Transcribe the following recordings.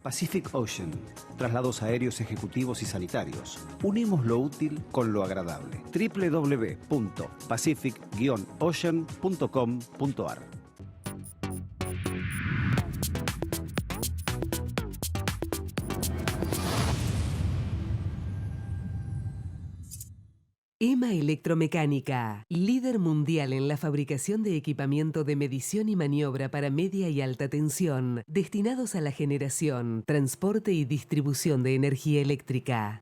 Pacific Ocean, traslados aéreos ejecutivos y sanitarios. Unimos lo útil con lo agradable. www.pacific-ocean.com.ar. EMA Electromecánica, líder mundial en la fabricación de equipamiento de medición y maniobra para media y alta tensión, destinados a la generación, transporte y distribución de energía eléctrica.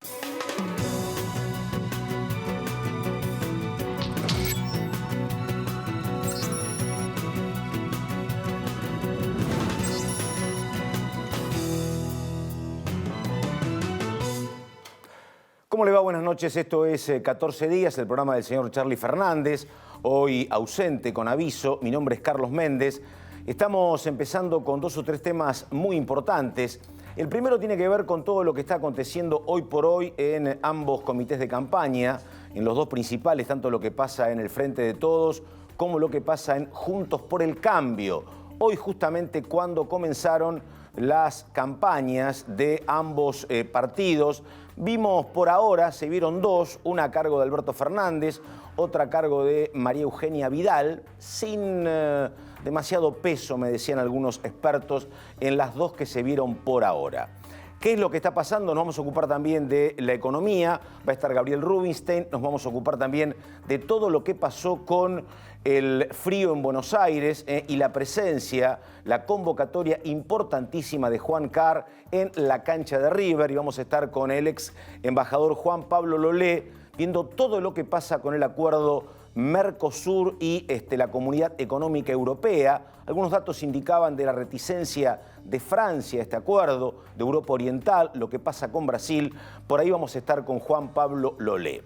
¿Cómo le va? Buenas noches. Esto es 14 días, el programa del señor Charlie Fernández, hoy ausente con aviso. Mi nombre es Carlos Méndez. Estamos empezando con 2 o 3 temas muy importantes. El primero tiene que ver con todo lo que está aconteciendo hoy por hoy en ambos comités de campaña, en los 2 principales, tanto lo que pasa en el Frente de Todos como lo que pasa en Juntos por el Cambio. Hoy justamente cuando comenzaron las campañas de ambos partidos, vimos por ahora, se vieron 2, una a cargo de Alberto Fernández, otra a cargo de María Eugenia Vidal, sin demasiado peso, me decían algunos expertos, en las 2 que se vieron por ahora. ¿Qué es lo que está pasando? Nos vamos a ocupar también de la economía, va a estar Gabriel Rubinstein, nos vamos a ocupar también de todo lo que pasó con el frío en Buenos Aires y la presencia, la convocatoria importantísima de Juan Carr en la cancha de River, y vamos a estar con el ex embajador Juan Pablo Lolé, viendo todo lo que pasa con el acuerdo Mercosur y la Comunidad Económica Europea. Algunos datos indicaban de la reticencia de Francia a este acuerdo, de Europa Oriental, lo que pasa con Brasil. Por ahí vamos a estar con Juan Pablo Lolé.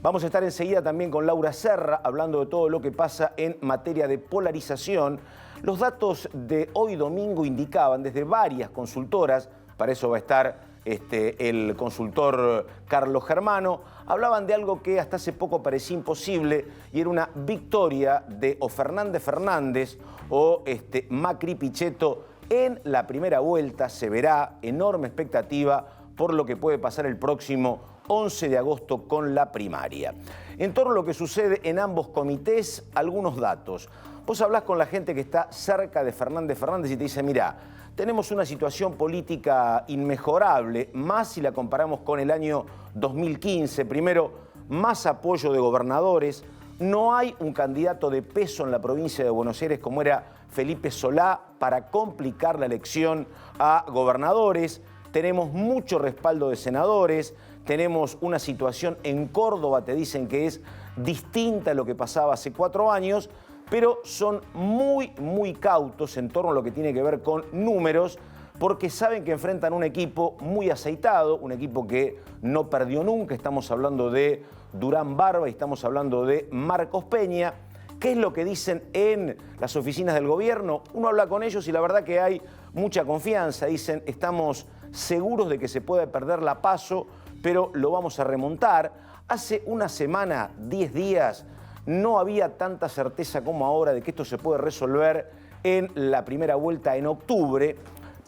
Vamos a estar enseguida también con Laura Serra, hablando de todo lo que pasa en materia de polarización. Los datos de hoy domingo indicaban desde varias consultoras, para eso va a estar el consultor Carlos Germano, hablaban de algo que hasta hace poco parecía imposible y era una victoria de o Fernández o Macri Pichetto en la primera vuelta. Se verá, enorme expectativa por lo que puede pasar el próximo 11 de agosto con la primaria. En torno a lo que sucede en ambos comités, algunos datos. Vos hablás con la gente que está cerca de Fernández y te dice, mirá, tenemos una situación política inmejorable, más si la comparamos con el año 2015. Primero, más apoyo de gobernadores. No hay un candidato de peso en la provincia de Buenos Aires como era Felipe Solá para complicar la elección a gobernadores. Tenemos mucho respaldo de senadores. Tenemos una situación en Córdoba, te dicen que es distinta a lo que pasaba hace 4 años, pero son muy cautos en torno a lo que tiene que ver con números, porque saben que enfrentan un equipo muy aceitado, un equipo que no perdió nunca. Estamos hablando de Durán Barba y estamos hablando de Marcos Peña. ¿Qué es lo que dicen en las oficinas del gobierno? Uno habla con ellos y la verdad que hay mucha confianza. Dicen, estamos seguros de que se puede perder la PASO, pero lo vamos a remontar. Hace una semana, 10 días, no había tanta certeza como ahora de que esto se puede resolver en la primera vuelta en octubre,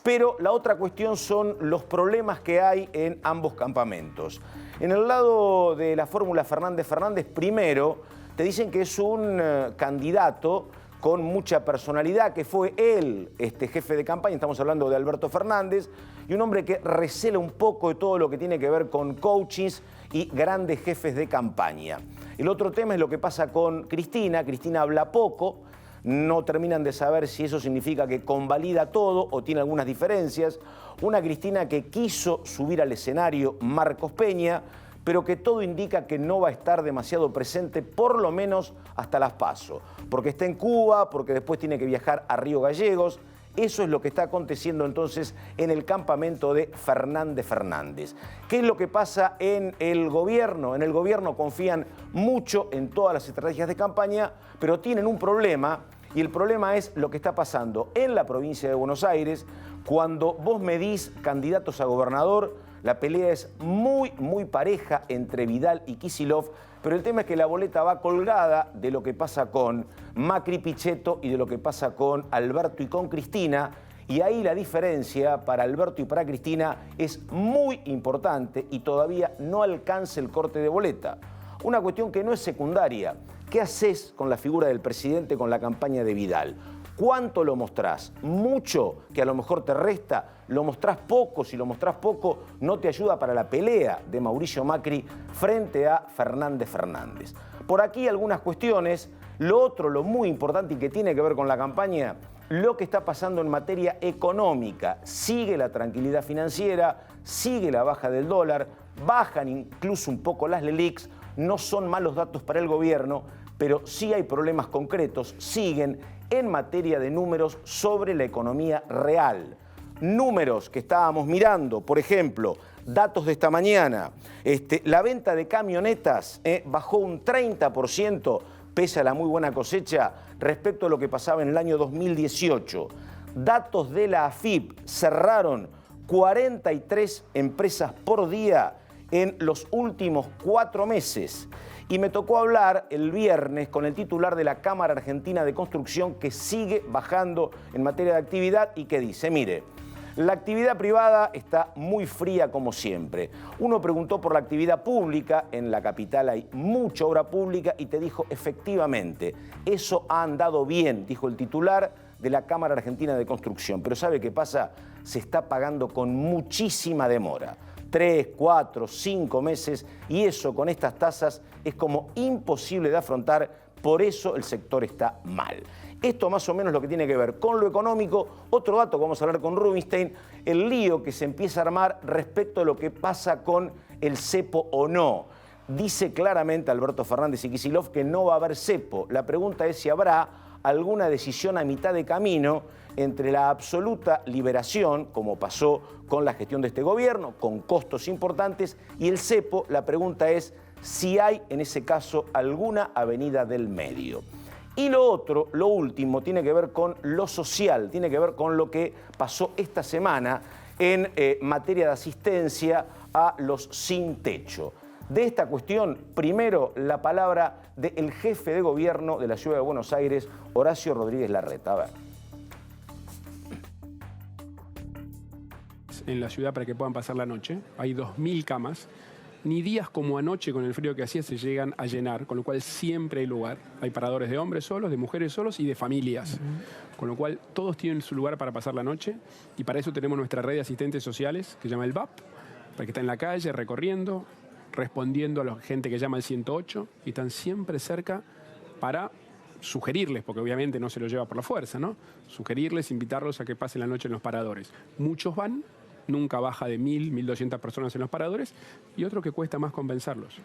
pero la otra cuestión son los problemas que hay en ambos campamentos. En el lado de la fórmula Fernández, primero, te dicen que es un candidato con mucha personalidad, que fue él, jefe de campaña, estamos hablando de Alberto Fernández, y un hombre que recela un poco de todo lo que tiene que ver con coachings y grandes jefes de campaña. El otro tema es lo que pasa con Cristina. Cristina habla poco, no terminan de saber si eso significa que convalida todo o tiene algunas diferencias. Una Cristina que quiso subir al escenario Marcos Peña, pero que todo indica que no va a estar demasiado presente, por lo menos hasta las PASO, porque está en Cuba, porque después tiene que viajar a Río Gallegos. Eso es lo que está aconteciendo entonces en el campamento de Fernández. ¿Qué es lo que pasa en el gobierno? En el gobierno confían mucho en todas las estrategias de campaña, pero tienen un problema, y el problema es lo que está pasando en la provincia de Buenos Aires. Cuando vos medís candidatos a gobernador, la pelea es muy pareja entre Vidal y Kicillof, pero el tema es que la boleta va colgada de lo que pasa con Macri Pichetto y de lo que pasa con Alberto y con Cristina, Y ahí la diferencia para Alberto y para Cristina es muy importante y todavía no alcanza el corte de boleta. Una cuestión que no es secundaria. ¿Qué haces con la figura del presidente con la campaña de Vidal? ¿Cuánto lo mostrás? ¿Mucho, que a lo mejor te resta? ¿Lo mostrás poco? Si lo mostrás poco, no te ayuda para la pelea de Mauricio Macri frente a Fernández Fernández. Por aquí algunas cuestiones. Lo otro, lo muy importante y que tiene que ver con la campaña, lo que está pasando en materia económica. Sigue la tranquilidad financiera, sigue la baja del dólar, bajan incluso un poco las LELIQs. No son malos datos para el gobierno, pero sí hay problemas concretos, siguen en materia de números sobre la economía real. Números que estábamos mirando, por ejemplo, datos de esta mañana, la venta de camionetas bajó un 30%, pese a la muy buena cosecha, respecto a lo que pasaba en el año 2018. Datos de la AFIP, cerraron 43 empresas por día en los últimos 4 meses. Y me tocó hablar el viernes con el titular de la Cámara Argentina de Construcción, que sigue bajando en materia de actividad y que dice, mire, la actividad privada está muy fría como siempre. Uno preguntó por la actividad pública, en la capital hay mucha obra pública y te dijo, efectivamente, eso ha andado bien, dijo el titular de la Cámara Argentina de Construcción. Pero ¿sabe qué pasa? Se está pagando con muchísima demora. 3, 4, 5 meses, y eso con estas tasas es como imposible de afrontar, por eso el sector está mal. Esto más o menos lo que tiene que ver con lo económico. Otro dato que vamos a hablar con Rubinstein, el lío que se empieza a armar respecto a lo que pasa con el cepo o no. Dice claramente Alberto Fernández y Kicillof que no va a haber cepo. La pregunta es si habrá alguna decisión a mitad de camino entre la absoluta liberación, como pasó con la gestión de este gobierno, con costos importantes, y el cepo. La pregunta es si hay en ese caso alguna avenida del medio. Y lo otro, lo último, tiene que ver con lo social, tiene que ver con lo que pasó esta semana en materia de asistencia a los sin techo. De esta cuestión, primero la palabra del jefe de gobierno de la Ciudad de Buenos Aires, Horacio Rodríguez Larreta. A ver. En la ciudad para que puedan pasar la noche. Hay 2.000 camas. Ni días como anoche con el frío que hacía se llegan a llenar, con lo cual siempre hay lugar. Hay paradores de hombres solos, de mujeres solos y de familias. Con lo cual todos tienen su lugar para pasar la noche y para eso tenemos nuestra red de asistentes sociales que se llama el VAP, para que está en la calle recorriendo, respondiendo a la gente que llama al 108 y están siempre cerca para sugerirles, porque obviamente no se lo lleva por la fuerza, ¿no? Sugerirles, invitarlos a que pasen la noche en los paradores. Muchos van. Nunca baja de 1.000, 1.200 personas en los paradores, y otro que cuesta más convencerlos.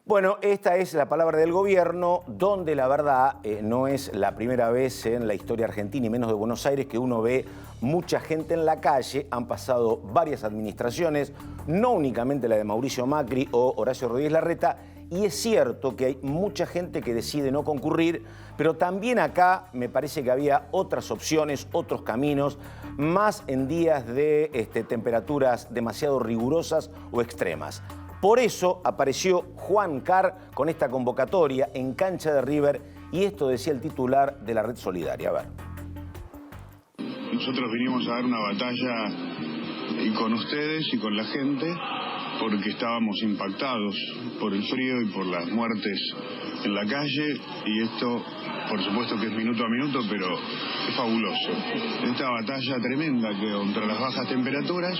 Bueno, esta es la palabra del gobierno, donde la verdad no es la primera vez en la historia argentina y menos de Buenos Aires que uno ve mucha gente en la calle. Han pasado varias administraciones, no únicamente la de Mauricio Macri o Horacio Rodríguez Larreta, y es cierto que hay mucha gente que decide no concurrir, pero también acá me parece que había otras opciones, otros caminos, más en días de temperaturas demasiado rigurosas o extremas. Por eso apareció Juan Carr con esta convocatoria en cancha de River, y esto decía el titular de la Red Solidaria. A ver. Nosotros vinimos a dar una batalla y con ustedes y con la gente, porque estábamos impactados por el frío y por las muertes en la calle, y esto, por supuesto que es minuto a minuto, pero es fabuloso. Esta batalla tremenda que contra las bajas temperaturas,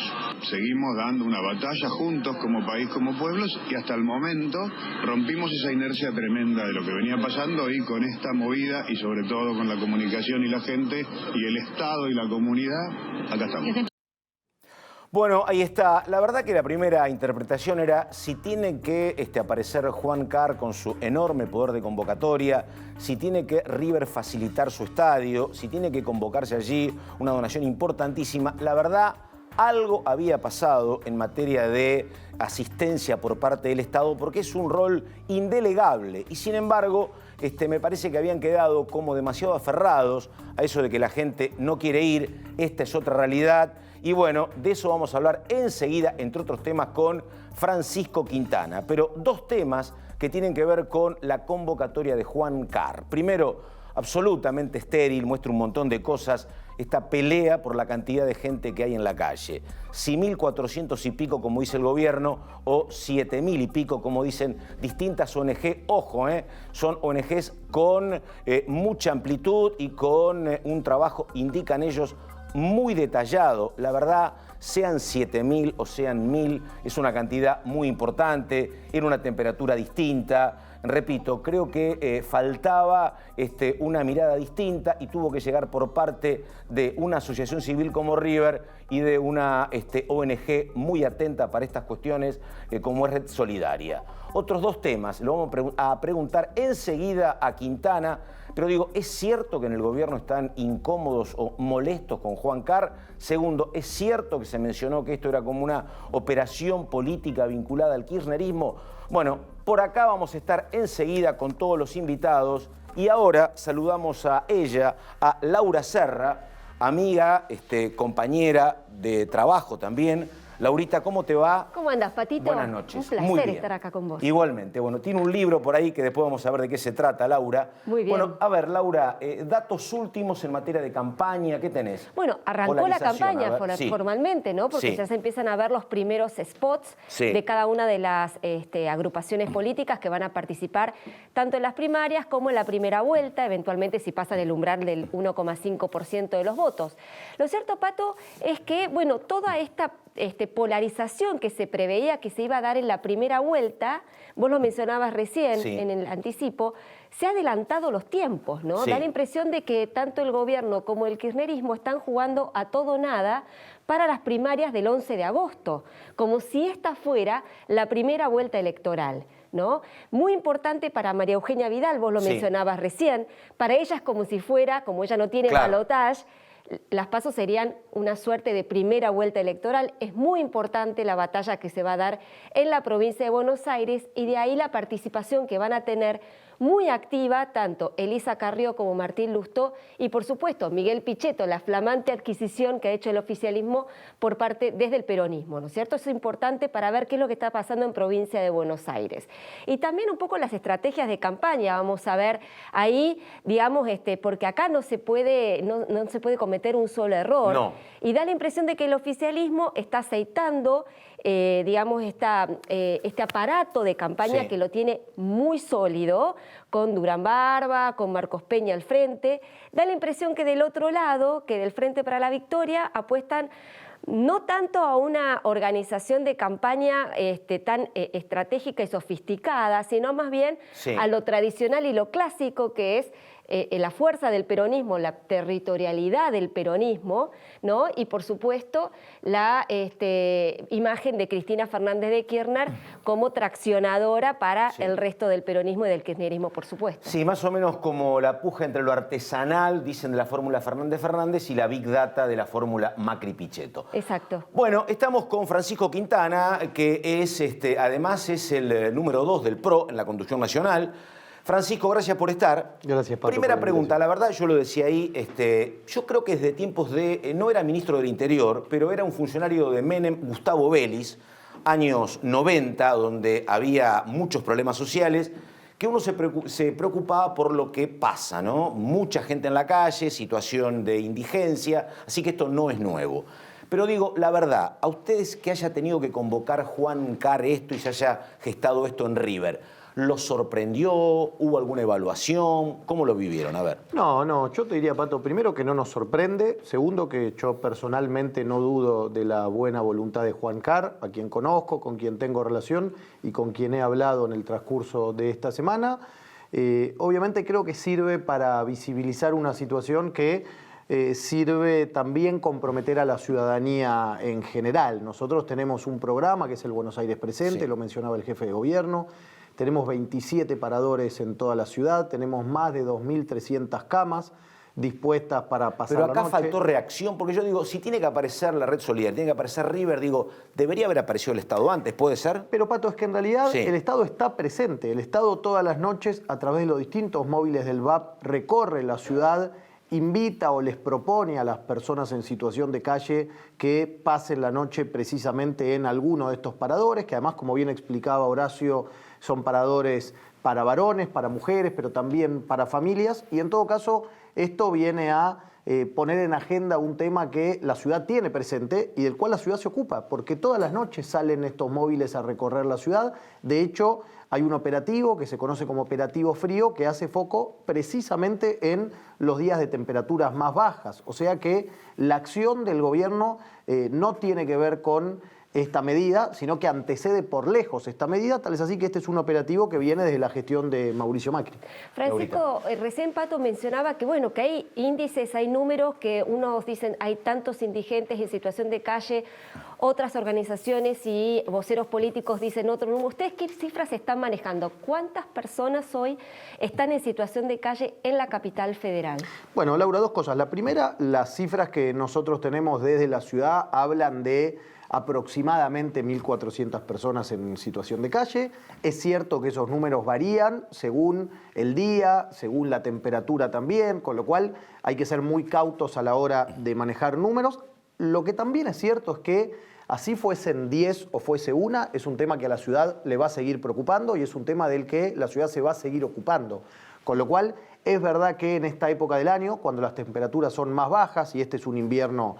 seguimos dando una batalla juntos como país, como pueblos, y hasta el momento rompimos esa inercia tremenda de lo que venía pasando, y con esta movida y sobre todo con la comunicación y la gente y el Estado y la comunidad, acá estamos. Bueno, ahí está. La verdad que la primera interpretación era si tiene que aparecer Juan Carr con su enorme poder de convocatoria, si tiene que River facilitar su estadio, si tiene que convocarse allí una donación importantísima. La verdad, algo había pasado en materia de asistencia por parte del Estado, porque es un rol indelegable. Y sin embargo, me parece que habían quedado como demasiado aferrados a eso de que la gente no quiere ir. Esta es otra realidad. Y bueno, de eso vamos a hablar enseguida, entre otros temas, con Francisco Quintana. Pero dos temas que tienen que ver con la convocatoria de Juan Carr. Primero, absolutamente estéril, muestra un montón de cosas esta pelea por la cantidad de gente que hay en la calle. Si 1.400 y pico, como dice el gobierno, o 7.000 y pico, como dicen distintas ONG. Ojo, son ONGs con mucha amplitud y con un trabajo, indican ellos, muy detallado. La verdad, sean 7.000 o sean 1.000, es una cantidad muy importante, en una temperatura distinta. Repito, creo que faltaba una mirada distinta y tuvo que llegar por parte de una asociación civil como River y de una ONG muy atenta para estas cuestiones como es Red Solidaria. Otros dos temas, lo vamos a preguntar enseguida a Quintana, pero digo, ¿es cierto que en el gobierno están incómodos o molestos con Juan Carr? Segundo, ¿es cierto que se mencionó que esto era como una operación política vinculada al kirchnerismo? Bueno, por acá vamos a estar enseguida con todos los invitados y ahora saludamos a ella, a Laura Serra, amiga, compañera de trabajo también. Laurita, ¿cómo te va? ¿Cómo andas, Patito? Buenas noches. Un placer Muy bien. estar acá con vos. Igualmente. Bueno, tiene un libro por ahí que después vamos a ver de qué se trata, Laura. Muy bien. Bueno, a ver, Laura, datos últimos en materia de campaña, ¿qué tenés? Bueno, arrancó la Polarización, campaña sí. formalmente, ¿no? Porque Sí. ya se empiezan a ver los primeros spots Sí. de cada una de las agrupaciones políticas que van a participar tanto en las primarias como en la primera vuelta, eventualmente si pasan el umbral del 1,5% de los votos. Lo cierto, Pato, es que, bueno, toda esta polarización que se preveía que se iba a dar en la primera vuelta, vos lo mencionabas recién Sí. en el anticipo, se ha adelantado los tiempos, ¿no? Sí. Da la impresión de que tanto el gobierno como el kirchnerismo están jugando a todo o nada para las primarias del 11 de agosto, como si esta fuera la primera vuelta electoral, ¿no? Muy importante para María Eugenia Vidal, vos lo Sí. mencionabas recién, para ella es como si fuera, como ella no tiene Claro. balotaje, las PASO serían una suerte de primera vuelta electoral. Es muy importante la batalla que se va a dar en la provincia de Buenos Aires y de ahí la participación que van a tener muy activa tanto Elisa Carrió como Martín Lustó y por supuesto Miguel Pichetto, la flamante adquisición que ha hecho el oficialismo por parte desde el peronismo, ¿no es cierto? Eso es importante para ver qué es lo que está pasando en provincia de Buenos Aires. Y también un poco las estrategias de campaña, vamos a ver ahí, digamos, porque acá no se puede cometer un solo error. No. Y da la impresión de que el oficialismo está aceitando digamos, este aparato de campaña Sí. que lo tiene muy sólido, con Durán Barba, con Marcos Peña al frente. Da la impresión que del otro lado, que del Frente para la Victoria, apuestan no tanto a una organización de campaña tan estratégica y sofisticada, sino más bien Sí. a lo tradicional y lo clásico que es la fuerza del peronismo, la territorialidad del peronismo, ¿no? Y por supuesto la imagen de Cristina Fernández de Kirchner como traccionadora para Sí. el resto del peronismo y del kirchnerismo, por supuesto. Sí, más o menos como la puja entre lo artesanal, dicen de la fórmula Fernández, y la Big Data de la fórmula Macri-Pichetto. Exacto. Bueno, estamos con Francisco Quintana, que es, además es el número 2 del PRO en la conducción nacional. Francisco, gracias por estar. Gracias, Pato, Primera por la pregunta, invitación. la verdad, yo lo decía ahí, yo creo que desde tiempos de, no era ministro del Interior, pero era un funcionario de Menem, Gustavo Vélez, años 90, donde había muchos problemas sociales, que uno se preocupaba por lo que pasa, ¿no? Mucha gente en la calle, situación de indigencia, así que esto no es nuevo. Pero digo, la verdad, a ustedes que haya tenido que convocar Juan Carr esto y se haya gestado esto en River, ¿los sorprendió? ¿Hubo alguna evaluación? ¿Cómo lo vivieron? A ver. No, yo te diría, Pato, primero que no nos sorprende, segundo que yo personalmente no dudo de la buena voluntad de Juan Carr, a quien conozco, con quien tengo relación y con quien he hablado en el transcurso de esta semana. Obviamente creo que sirve para visibilizar una situación que sirve también comprometer a la ciudadanía en general. Nosotros tenemos un programa que es el Buenos Aires Presente, Sí. lo mencionaba el jefe de gobierno. Tenemos 27 paradores en toda la ciudad, tenemos más de 2.300 camas dispuestas para pasar Pero la acá noche. faltó reacción, porque yo digo, si tiene que aparecer la Red Solidaria, tiene que aparecer River, digo, debería haber aparecido el Estado antes, ¿puede ser? Pero, Pato, es que en realidad Sí. el Estado está presente. El Estado todas las noches, a través de los distintos móviles del VAP, recorre la ciudad, invita o les propone a las personas en situación de calle que pasen la noche precisamente en alguno de estos paradores, que además, como bien explicaba Horacio, son paradores para varones, para mujeres, pero también para familias. Y en todo caso, esto viene a poner en agenda un tema que la ciudad tiene presente y del cual la ciudad se ocupa, porque todas las noches salen estos móviles a recorrer la ciudad. De hecho, hay un operativo que se conoce como operativo frío que hace foco precisamente en los días de temperaturas más bajas. O sea que la acción del gobierno no tiene que ver con esta medida, sino que antecede por lejos esta medida, tal es así que este es un operativo que viene desde la gestión de Mauricio Macri. Francisco, recién Pato mencionaba que bueno, que hay índices, hay números que unos dicen hay tantos indigentes en situación de calle, otras organizaciones y voceros políticos dicen otro número. ¿Ustedes qué cifras están manejando? ¿Cuántas personas hoy están en situación de calle en la capital federal? Bueno, Laura, dos cosas. La primera, las cifras que nosotros tenemos desde la ciudad hablan de aproximadamente 1.400 personas en situación de calle. Es cierto que esos números varían según el día, según la temperatura también, con lo cual hay que ser muy cautos a la hora de manejar números. Lo que también es cierto es que así fuesen 10 o fuese una, es un tema que a la ciudad le va a seguir preocupando y es un tema del que la ciudad se va a seguir ocupando. Con lo cual, es verdad que en esta época del año, cuando las temperaturas son más bajas, y este es un invierno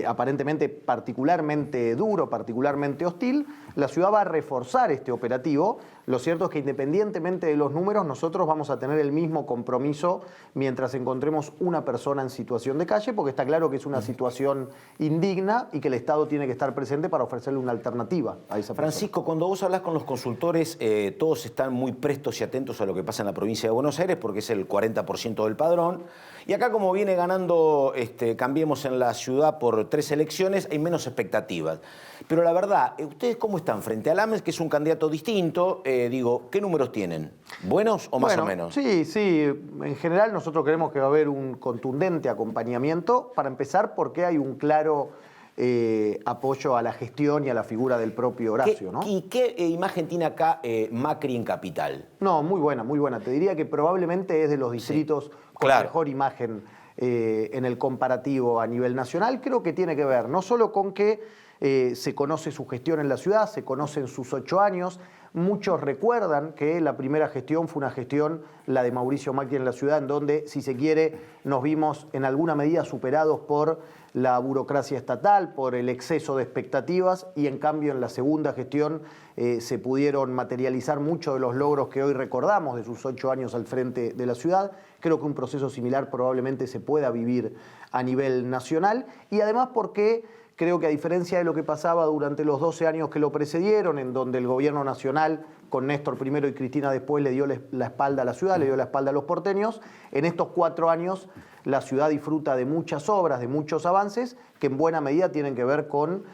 aparentemente particularmente duro, particularmente hostil, la ciudad va a reforzar este operativo. Lo cierto es que independientemente de los números, nosotros vamos a tener el mismo compromiso mientras encontremos una persona en situación de calle, porque está claro que es una situación indigna y que el Estado tiene que estar presente para ofrecerle una alternativa a esa persona. Francisco, cuando vos hablas con los consultores, todos están muy prestos y atentos a lo que pasa en la provincia de Buenos Aires, porque es el 40% del padrón. Y acá, como viene ganando Cambiemos en la ciudad por 3 elecciones, hay menos expectativas. Pero la verdad, ¿ustedes cómo están frente al AMES, que es un candidato distinto? ¿Qué números tienen? ¿Buenos o más o menos? Sí. En general nosotros creemos que va a haber un contundente acompañamiento. Para empezar, porque hay un claro apoyo a la gestión y a la figura del propio Horacio, ¿no? ¿Y qué imagen tiene acá Macri en Capital? No, muy buena. Te diría que probablemente es de los distritos con mejor imagen en el comparativo a nivel nacional. Creo que tiene que ver no solo con que se conoce su gestión en la ciudad, se conocen sus 8 años. Muchos recuerdan que la primera gestión fue una gestión, la de Mauricio Macri en la ciudad, en donde, si se quiere, nos vimos en alguna medida superados por la burocracia estatal, por el exceso de expectativas, y en cambio en la segunda gestión se pudieron materializar muchos de los logros que hoy recordamos de sus 8 años al frente de la ciudad. Creo que un proceso similar probablemente se pueda vivir a nivel nacional, y además porque creo que a diferencia de lo que pasaba durante los 12 años que lo precedieron, en donde el gobierno nacional, con Néstor primero y Cristina después, le dio la espalda a la ciudad, le dio la espalda a los porteños, en estos 4 años la ciudad disfruta de muchas obras, de muchos avances, que en buena medida tienen que ver con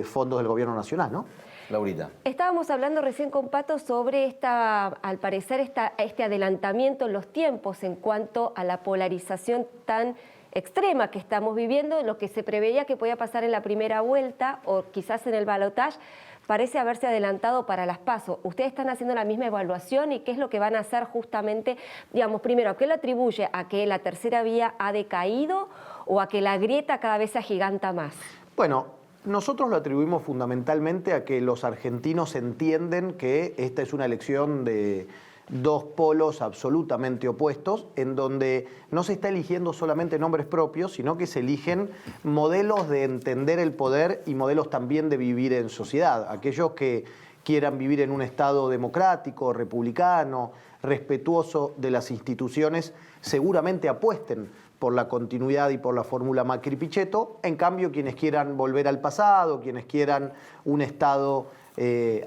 fondos del gobierno nacional, ¿no? Laurita. Estábamos hablando recién con Pato sobre al parecer este adelantamiento en los tiempos en cuanto a la polarización tan extrema que estamos viviendo. Lo que se preveía que podía pasar en la primera vuelta o quizás en el balotaje parece haberse adelantado para las PASO. ¿Ustedes están haciendo la misma evaluación y qué es lo que van a hacer justamente? Digamos, primero, ¿a qué lo atribuye? ¿A que la tercera vía ha decaído o a que la grieta cada vez se agiganta más? Bueno, nosotros lo atribuimos fundamentalmente a que los argentinos entienden que esta es una elección de 2 polos absolutamente opuestos, en donde no se está eligiendo solamente nombres propios, sino que se eligen modelos de entender el poder y modelos también de vivir en sociedad. Aquellos que quieran vivir en un Estado democrático, republicano, respetuoso de las instituciones, seguramente apuesten por la continuidad y por la fórmula Macri-Pichetto. En cambio, quienes quieran volver al pasado, quienes quieran un Estado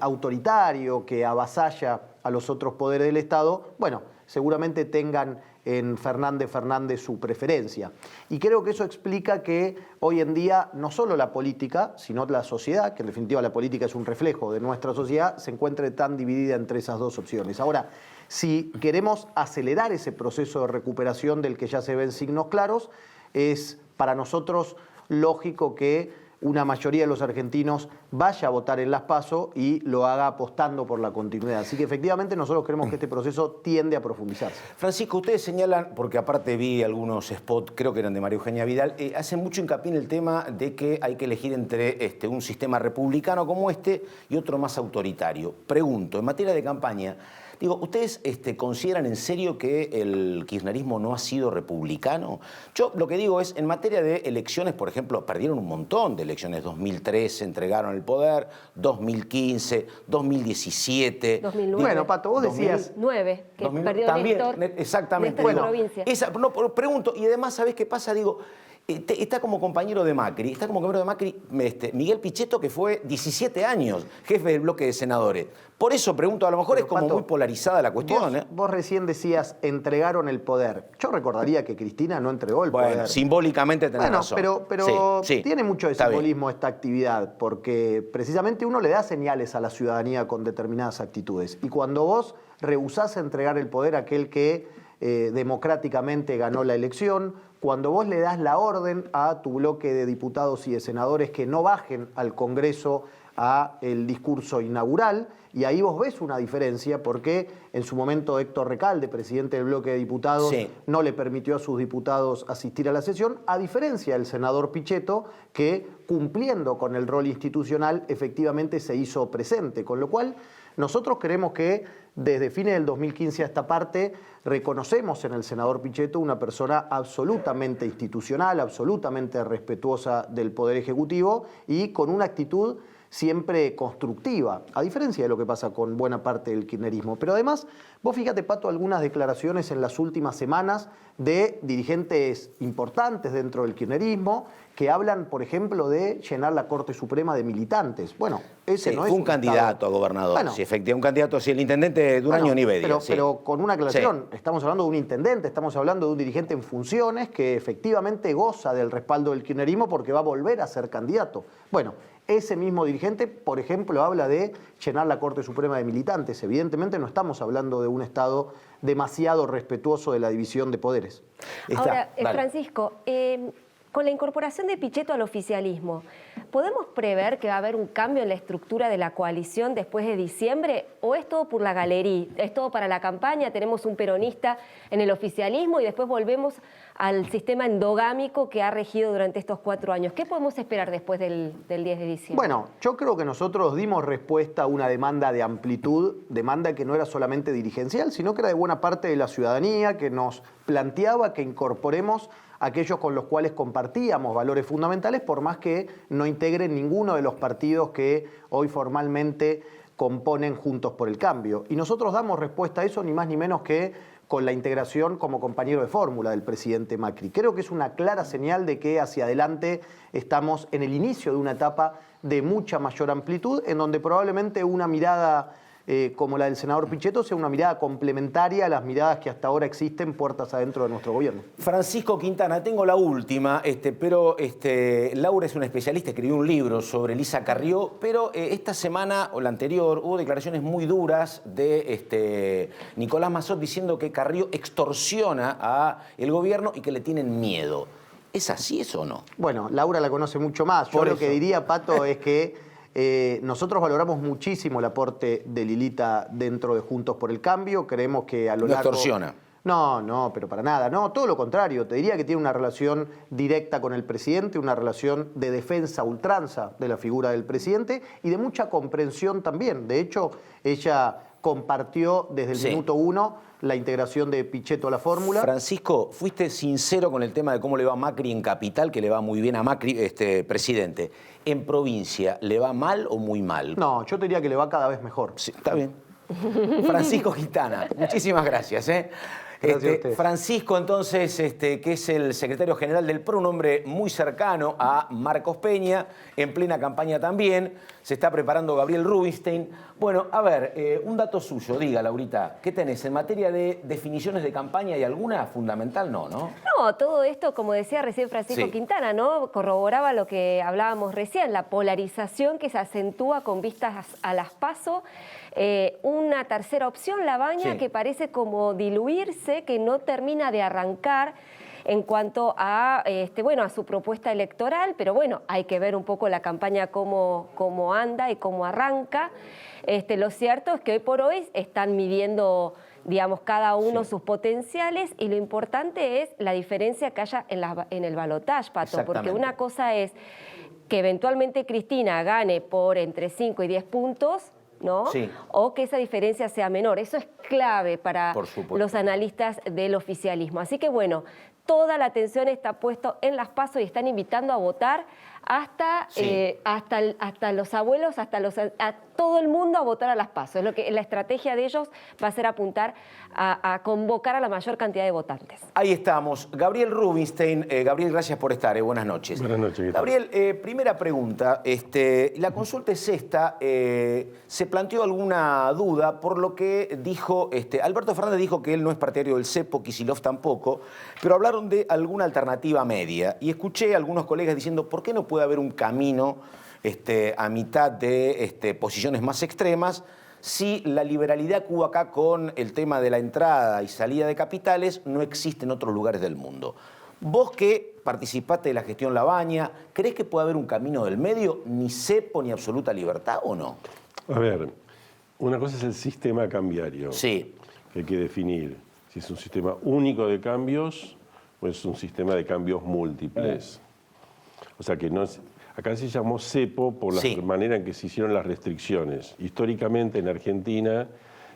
autoritario que avasalla a los otros poderes del Estado, bueno, seguramente tengan en Fernández su preferencia. Y creo que eso explica que hoy en día no solo la política, sino la sociedad, que en definitiva la política es un reflejo de nuestra sociedad, se encuentre tan dividida entre esas 2 opciones. Ahora, si queremos acelerar ese proceso de recuperación del que ya se ven signos claros, es para nosotros lógico que una mayoría de los argentinos vaya a votar en las PASO y lo haga apostando por la continuidad. Así que efectivamente nosotros creemos que este proceso tiende a profundizarse. Francisco, ustedes señalan, porque aparte vi algunos spots, creo que eran de María Eugenia Vidal, hacen mucho hincapié en el tema de que hay que elegir entre un sistema republicano como este y otro más autoritario. Pregunto, en materia de campaña, Digo, ¿ustedes consideran en serio que el kirchnerismo no ha sido republicano? Yo lo que digo es, en materia de elecciones, por ejemplo, perdieron un montón de elecciones. 2003 se entregaron el poder, 2015, 2017. 2009. Bueno, Pato, vos decías... 2009, que 2000, perdió también, Néstor. exactamente. Néstor Digo, en provincia. no, pregunto, y además, ¿sabés qué pasa? Digo, está como compañero de Macri, Miguel Pichetto, que fue 17 años jefe del bloque de senadores. Por eso pregunto, a lo mejor Pero, es como Pato, muy polarizada la cuestión. Vos recién decías, entregaron el poder. Yo recordaría que Cristina no entregó el poder. Simbólicamente tenés razón. Pero Sí, tiene mucho de está bien. simbolismo esta actividad, porque precisamente uno le da señales a la ciudadanía con determinadas actitudes. Y cuando vos rehusás entregar el poder a aquel que democráticamente ganó la elección, cuando vos le das la orden a tu bloque de diputados y de senadores que no bajen al Congreso a el discurso inaugural, y ahí vos ves una diferencia porque en su momento Héctor Recalde, presidente del bloque de diputados, Sí. no le permitió a sus diputados asistir a la sesión, a diferencia del senador Pichetto, que cumpliendo con el rol institucional efectivamente se hizo presente, con lo cual nosotros creemos que desde fines del 2015 a esta parte reconocemos en el senador Pichetto una persona absolutamente institucional, absolutamente respetuosa del Poder Ejecutivo y con una actitud siempre constructiva, a diferencia de lo que pasa con buena parte del kirchnerismo. Pero además, vos fíjate, Pato, algunas declaraciones en las últimas semanas de dirigentes importantes dentro del kirchnerismo que hablan, por ejemplo, de llenar la Corte Suprema de militantes. Bueno, ese Sí, no es fue un un candidato estado. a gobernador, Bueno, sí, efectivamente, un candidato, sí, el intendente de un bueno, año ni medio. Pero, sí. pero con una aclaración, Sí. estamos hablando de un intendente, estamos hablando de un dirigente en funciones que efectivamente goza del respaldo del kirchnerismo porque va a volver a ser candidato. Bueno, ese mismo dirigente, por ejemplo, habla de llenar la Corte Suprema de militantes. Evidentemente no estamos hablando de un Estado demasiado respetuoso de la división de poderes. Ahora, Dale. Francisco, con la incorporación de Pichetto al oficialismo, ¿podemos prever que va a haber un cambio en la estructura de la coalición después de diciembre? ¿O es todo por la galería? ¿Es todo para la campaña? ¿Tenemos un peronista en el oficialismo y después volvemos al sistema endogámico que ha regido durante estos 4 años? ¿Qué podemos esperar después del 10 de diciembre? Bueno, yo creo que nosotros dimos respuesta a una demanda de amplitud, demanda que no era solamente dirigencial, sino que era de buena parte de la ciudadanía, que nos planteaba que incorporemos aquellos con los cuales compartíamos valores fundamentales, por más que no integren ninguno de los partidos que hoy formalmente componen Juntos por el Cambio. Y nosotros damos respuesta a eso ni más ni menos que con la integración como compañero de fórmula del presidente Macri. Creo que es una clara señal de que hacia adelante estamos en el inicio de una etapa de mucha mayor amplitud, en donde probablemente una mirada como la del senador Pichetto sea una mirada complementaria a las miradas que hasta ahora existen puertas adentro de nuestro gobierno. Francisco Quintana, tengo la última, pero Laura es una especialista, escribió un libro sobre Elisa Carrió, pero esta semana o la anterior hubo declaraciones muy duras de Nicolás Massot diciendo que Carrió extorsiona al gobierno y que le tienen miedo. ¿Es así eso o no? Bueno, Laura la conoce mucho más. Yo Por lo eso. que diría, Pato, es que nosotros valoramos muchísimo el aporte de Lilita dentro de Juntos por el Cambio. Creemos que a lo No largo... extorsiona. No, pero para nada. No, todo lo contrario. Te diría que tiene una relación directa con el presidente, una relación de defensa a ultranza de la figura del presidente y de mucha comprensión también. De hecho, ella compartió desde el minuto 1 la integración de Pichetto a la fórmula. Francisco, fuiste sincero con el tema de cómo le va a Macri en capital, que le va muy bien a Macri, presidente. ¿En provincia le va mal o muy mal? No, yo te diría que le va cada vez mejor. Sí, está bien. Francisco Quintana, muchísimas gracias. Gracias a usted. Francisco, entonces, que es el secretario general del PRO, un hombre muy cercano a Marcos Peña, en plena campaña también. Se está preparando Gabriel Rubinstein. Bueno, a ver, un dato suyo, diga, Laurita, ¿qué tenés? En materia de definiciones de campaña, ¿hay alguna fundamental? No, ¿no? No, todo esto, como decía recién Francisco Sí. Quintana, ¿no? Corroboraba lo que hablábamos recién, la polarización que se acentúa con vistas a las PASO. Una tercera opción, La Baña, Sí. que parece como diluirse, que no termina de arrancar en cuanto a, a su propuesta electoral, pero bueno, hay que ver un poco la campaña cómo anda y cómo arranca. Lo cierto es que hoy por hoy están midiendo, digamos, cada uno sus potenciales y lo importante es la diferencia que haya en el balotaje, Pato, porque Exactamente. una cosa es que eventualmente Cristina gane por entre 5 y 10 puntos, ¿no? Sí. O que esa diferencia sea menor. Eso es clave para Por supuesto. los analistas del oficialismo. Así que bueno, toda la atención está puesta en las PASO y están invitando a votar hasta, Sí. hasta los abuelos, a todo el mundo a votar a las PASO. Es lo que la estrategia de ellos va a ser apuntar a convocar a la mayor cantidad de votantes. Ahí estamos. Gabriel Rubinstein. Gabriel, gracias por estar. Buenas noches. Buenas noches. ¿Qué tal? Gabriel, primera pregunta. La consulta es esta. Se planteó alguna duda por lo que dijo, Alberto Fernández dijo que él no es partidario del cepo, Kicillof tampoco, pero hablaron de alguna alternativa media. Y escuché a algunos colegas diciendo, ¿por qué no puede haber un camino a mitad de posiciones más extremas si la liberalidad que hubo acá con el tema de la entrada y salida de capitales no existe en otros lugares del mundo? Vos que participaste de la gestión Labaña, ¿crees que puede haber un camino del medio, ni cepo ni absoluta libertad o no? A ver, una cosa es el sistema cambiario. Sí. Que hay que definir si es un sistema único de cambios o es un sistema de cambios múltiples. O sea que no es... Acá se llamó cepo por la Sí. manera en que se hicieron las restricciones. Históricamente en Argentina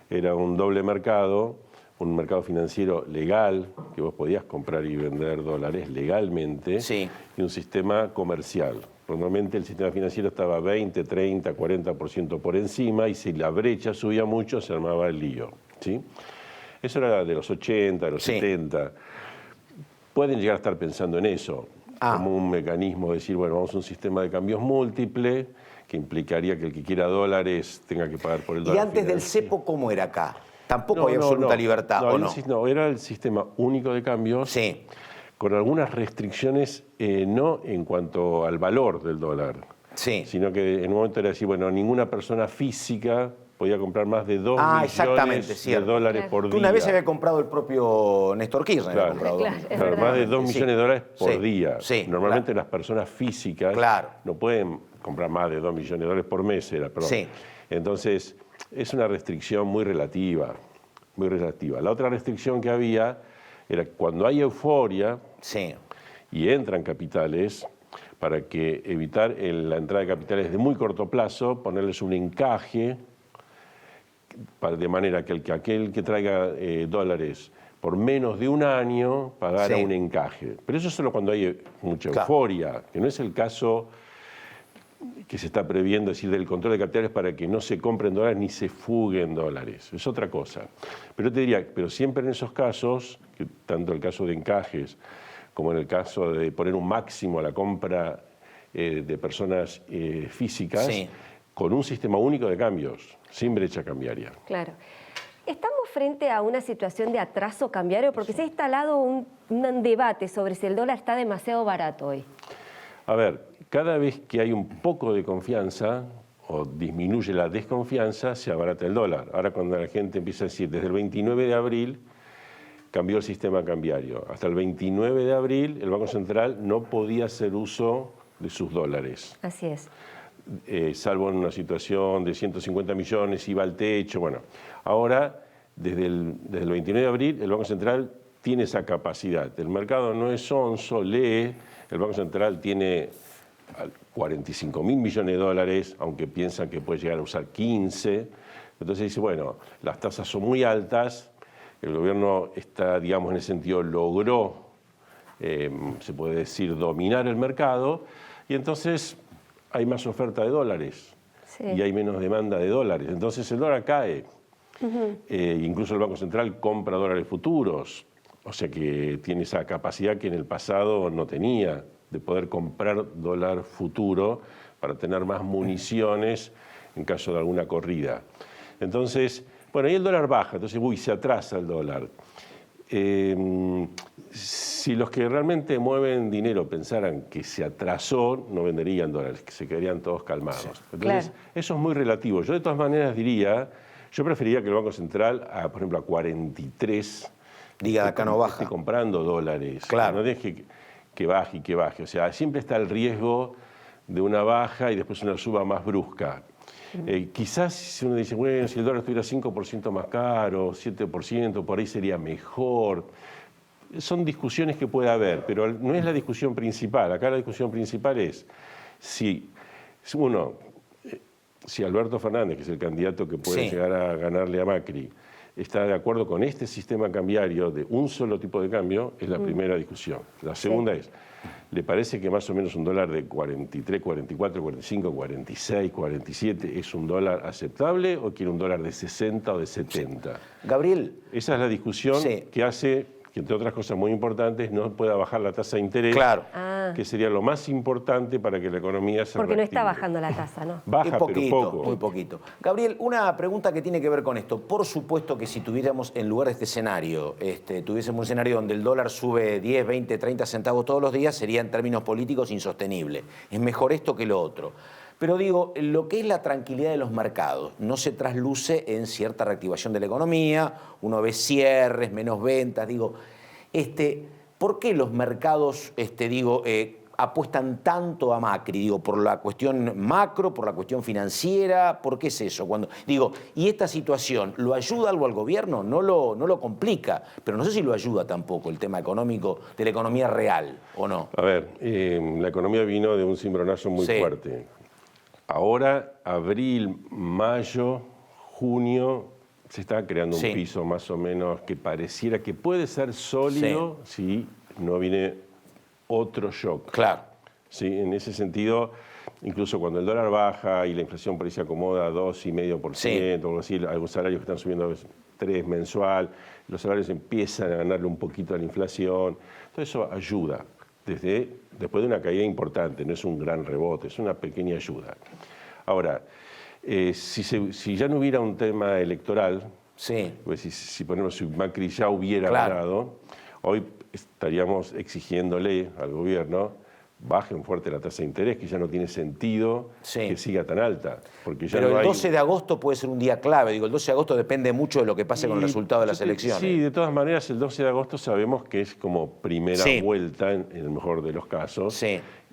era un doble mercado, un mercado financiero legal, que vos podías comprar y vender dólares legalmente, Sí. y un sistema comercial. Normalmente el sistema financiero estaba 20, 30, 40% por encima, y si la brecha subía mucho se armaba el lío, ¿sí? Eso era de los 80, de los Sí. 70. Pueden llegar a estar pensando en eso, como un mecanismo de decir, bueno, vamos a un sistema de cambios múltiple, que implicaría que el que quiera dólares tenga que pagar por el ¿Y dólar. antes del financiero. cepo cómo era acá? ¿Tampoco había absoluta libertad o no? No, era el sistema único de cambios, Sí. con algunas restricciones, no en cuanto al valor del dólar, Sí. sino que en un momento era decir, bueno, ninguna persona física podía comprar más de 2 exactamente, millones de cierto. dólares Claro. por Que día. una vez se había comprado el propio Néstor Kirchner. Claro. había comprado Claro, dos. es Claro, verdad. más de 2 Sí. millones de dólares por Sí. día. Sí, Normalmente claro. las personas físicas Claro. no pueden comprar más de 2 millones de dólares por mes. Perdón. Sí. Entonces, es una restricción muy relativa, muy relativa. La otra restricción que había era cuando hay euforia Sí. y entran capitales, para que evitar la entrada de capitales de muy corto plazo, ponerles un encaje, de manera que aquel que traiga dólares por menos de un año pagara Sí. un encaje. Pero eso solo cuando hay mucha Claro. euforia, que no es el caso que se está previendo, es decir, del control de capitales para que no se compren dólares ni se fuguen dólares. Es otra cosa. Pero te diría, pero siempre en esos casos, tanto el caso de encajes como en el caso de poner un máximo a la compra de personas físicas, Sí. con un sistema único de cambios, sin brecha cambiaria. Claro. ¿Estamos frente a una situación de atraso cambiario? Porque se ha instalado un debate sobre si el dólar está demasiado barato hoy. A ver, cada vez que hay un poco de confianza o disminuye la desconfianza, se abarata el dólar. Ahora cuando la gente empieza a decir, desde el 29 de abril cambió el sistema cambiario. Hasta el 29 de abril el Banco Central no podía hacer uso de sus dólares. Así es. Salvo en una situación de 150 millones, iba al techo. Bueno, ahora, desde el 29 de abril, el Banco Central tiene esa capacidad. El mercado no es sonso, lee. El Banco Central tiene 45.000 millones de dólares, aunque piensan que puede llegar a usar 15. Entonces dice, bueno, las tasas son muy altas, el gobierno está, digamos, en ese sentido, logró, se puede decir, dominar el mercado, y entonces hay más oferta de dólares Sí. y hay menos demanda de dólares. Entonces el dólar cae. Incluso el Banco Central compra dólares futuros, o sea que tiene esa capacidad que en el pasado no tenía, de poder comprar dólar futuro para tener más municiones en caso de alguna corrida. Entonces, bueno, y el dólar baja, entonces, se atrasa el dólar. Si los que realmente mueven dinero pensaran que se atrasó, no venderían dólares, que se quedarían todos calmados. Entonces, eso es muy relativo. Yo de todas maneras diría, yo preferiría que el Banco Central, por ejemplo, a 43, Diga, de acá no baja. esté comprando dólares. Claro. No deje que baje y que baje. O sea, siempre está el riesgo de una baja y después una suba más brusca. Quizás si uno dice, bueno, si el dólar estuviera 5% más caro, 7%, por ahí sería mejor. Son discusiones que puede haber, pero no es la discusión principal. Acá la discusión principal es si uno si Alberto Fernández, que es el candidato que puede llegar a ganarle a Macri, está de acuerdo con este sistema cambiario de un solo tipo de cambio, es la primera discusión. La segunda es, ¿le parece que más o menos un dólar de 43, 44, 45, 46, 47 es un dólar aceptable o quiere un dólar de 60 o de 70? Gabriel. Esa es la discusión que hace que, entre otras cosas muy importantes, no pueda bajar la tasa de interés, que sería lo más importante para que la economía se Porque no reactive. está bajando la tasa, ¿no? Baja, pero poco. Muy poquito. Gabriel, una pregunta que tiene que ver con esto. Por supuesto que si tuviéramos, en lugar de este escenario, tuviésemos un escenario donde el dólar sube 10, 20, 30 centavos todos los días, sería en términos políticos insostenible. Es mejor esto que lo otro. Pero digo, lo que es la tranquilidad de los mercados no se trasluce en cierta reactivación de la economía, uno ve cierres, menos ventas, digo, ¿por qué los mercados, apuestan tanto a Macri? Digo, por la cuestión macro, por la cuestión financiera, ¿por qué es eso? ¿Y esta situación lo ayuda algo al gobierno? No lo complica, pero no sé si lo ayuda tampoco el tema económico de la economía real, ¿o no? A ver, la economía vino de un cimbronazo muy fuerte. Ahora, abril, mayo, junio, se está creando un piso más o menos que pareciera que puede ser sólido si no viene otro shock. Claro. Sí, en ese sentido, incluso cuando el dólar baja y la inflación por ahí se acomoda a 2,5%, o algo así, algunos salarios que están subiendo a veces 3 mensual, los salarios empiezan a ganarle un poquito a la inflación. Todo eso ayuda. Después de una caída importante, no es un gran rebote, es una pequeña ayuda. Ahora, si ya no hubiera un tema electoral, pues si ponemos, si Macri ya hubiera ganado, hoy estaríamos exigiéndole al gobierno bajen fuerte la tasa de interés, que ya no tiene sentido que siga tan alta. Porque ya pero no el 12 de agosto puede ser un día clave. Digo, el 12 de agosto depende mucho de lo que pase con el resultado de las elecciones. Sí, de todas maneras, el 12 de agosto sabemos que es como primera vuelta, en el mejor de los casos,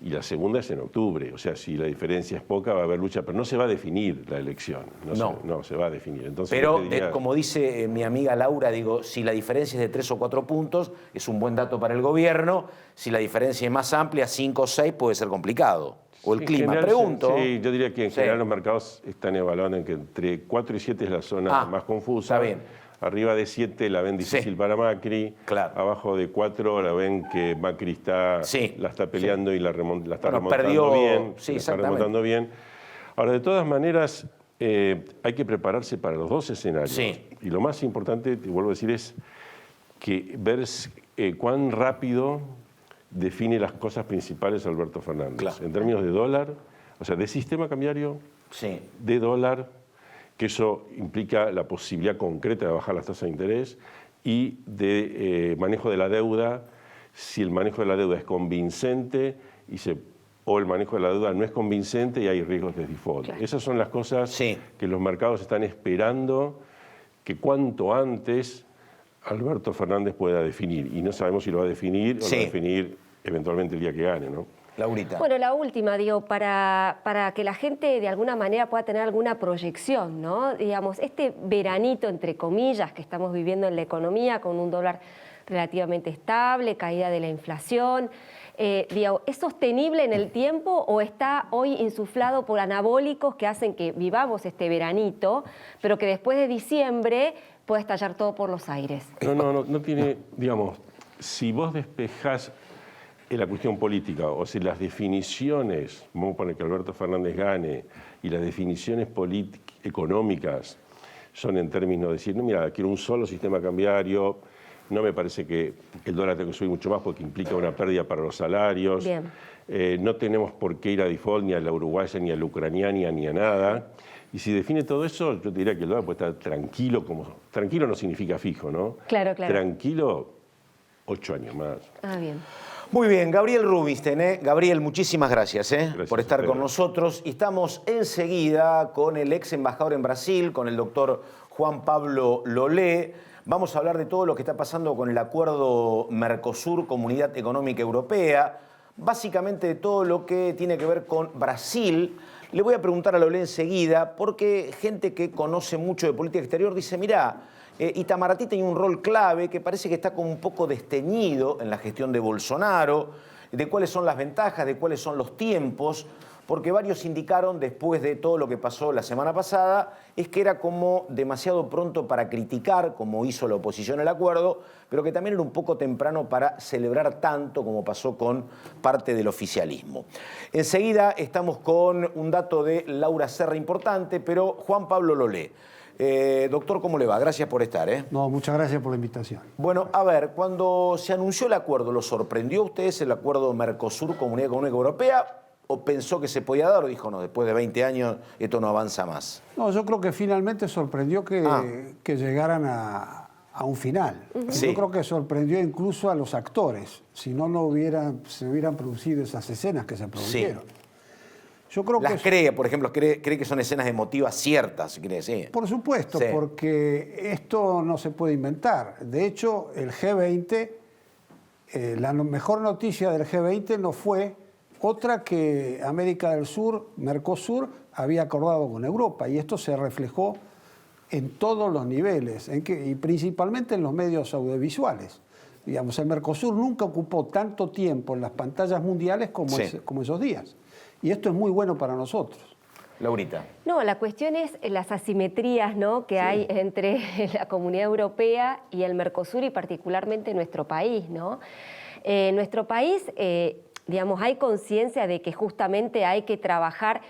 y la segunda es en octubre. O sea, si la diferencia es poca, va a haber lucha, pero no se va a definir la elección. No se va a definir. Entonces, pero, como dice mi amiga Laura, digo, si la diferencia es de 3 o 4 puntos, es un buen dato para el gobierno. Si la diferencia es más amplia, 5 o 6, puede ser complicado. O el clima, general, pregunto. Sí, yo diría que en general los mercados están evaluando en que entre 4 y 7 es la zona más confusa. Está bien. Arriba de 7 la ven difícil para Macri. Abajo de 4 la ven que Macri la está peleando y la está remontando bien. Está remontando bien. Ahora, de todas maneras, hay que prepararse para los dos escenarios. Y lo más importante, te vuelvo a decir, es que ver cuán rápido define las cosas principales Alberto Fernández. En términos de dólar, o sea, de sistema cambiario, de dólar, que eso implica la posibilidad concreta de bajar las tasas de interés, y de manejo de la deuda, si el manejo de la deuda es convincente o el manejo de la deuda no es convincente y hay riesgos de default. Esas son las cosas que los mercados están esperando que cuanto antes Alberto Fernández pueda definir. Y no sabemos si lo va a definir o lo va a definir eventualmente el día que gane, ¿no? Laurita. Bueno, la última, digo, para que la gente de alguna manera pueda tener alguna proyección, ¿no? Digamos, este veranito, entre comillas, que estamos viviendo en la economía con un dólar relativamente estable, caída de la inflación, digo, ¿es sostenible en el tiempo o está hoy insuflado por anabólicos que hacen que vivamos este veranito, pero que después de diciembre puede estallar todo por los aires? No tiene, digamos, si vos despejás la cuestión política, o si las definiciones, vamos a poner que Alberto Fernández gane, y las definiciones económicas son en términos de decir, no, mira, quiero un solo sistema cambiario, no me parece que el dólar tenga que subir mucho más porque implica una pérdida para los salarios, no tenemos por qué ir a default ni a la uruguaya, ni a la ucraniana, ni a nada. Y si define todo eso, yo te diría que el dólar puede estar tranquilo, tranquilo no significa fijo, ¿no? Claro. Tranquilo, 8 años más. Bien. Muy bien, Gabriel Rubinstein. Gabriel, muchísimas gracias, por estar con nosotros. Y estamos enseguida con el ex embajador en Brasil, con el doctor Juan Pablo Lolé. Vamos a hablar de todo lo que está pasando con el acuerdo Mercosur, Comunidad Económica Europea, básicamente de todo lo que tiene que ver con Brasil. Le voy a preguntar a Lolé enseguida, porque gente que conoce mucho de política exterior dice, mirá, Itamaraty tenía un rol clave que parece que está como un poco desteñido en la gestión de Bolsonaro, de cuáles son las ventajas, de cuáles son los tiempos. porque varios indicaron, después de todo lo que pasó la semana pasada, es que era como demasiado pronto para criticar, como hizo la oposición al acuerdo, pero que también era un poco temprano para celebrar tanto como pasó con parte del oficialismo. Enseguida estamos con un dato de Laura Serra importante, pero Juan Pablo lo lee. Doctor, ¿cómo le va? Gracias por estar. No, muchas gracias por la invitación. Bueno, a ver, cuando se anunció el acuerdo, ¿lo sorprendió a ustedes el acuerdo Mercosur-Comunidad Económica Europea? ¿O pensó que se podía dar o dijo, no, después de 20 años esto no avanza más? No, yo creo que finalmente sorprendió que llegaran a un final. Sí. Yo creo que sorprendió incluso a los actores, si no, se hubieran producido esas escenas que se produjeron. Sí. Yo creo Las que cree, por ejemplo, cree que son escenas emotivas ciertas, cree, sí. Por supuesto, Sí. porque esto no se puede inventar. De hecho, el G20, la mejor noticia del G20 no fue otra que América del Sur, Mercosur, había acordado con Europa, y esto se reflejó en todos los niveles, y principalmente en los medios audiovisuales. Digamos, el Mercosur nunca ocupó tanto tiempo en las pantallas mundiales como, Sí. como esos días. Y esto es muy bueno para nosotros. Laurita. No, la cuestión es las asimetrías, ¿no?, que hay entre la Comunidad Europea y el Mercosur, y particularmente nuestro país, ¿no? Nuestro país, digamos, hay conciencia de que justamente hay que trabajar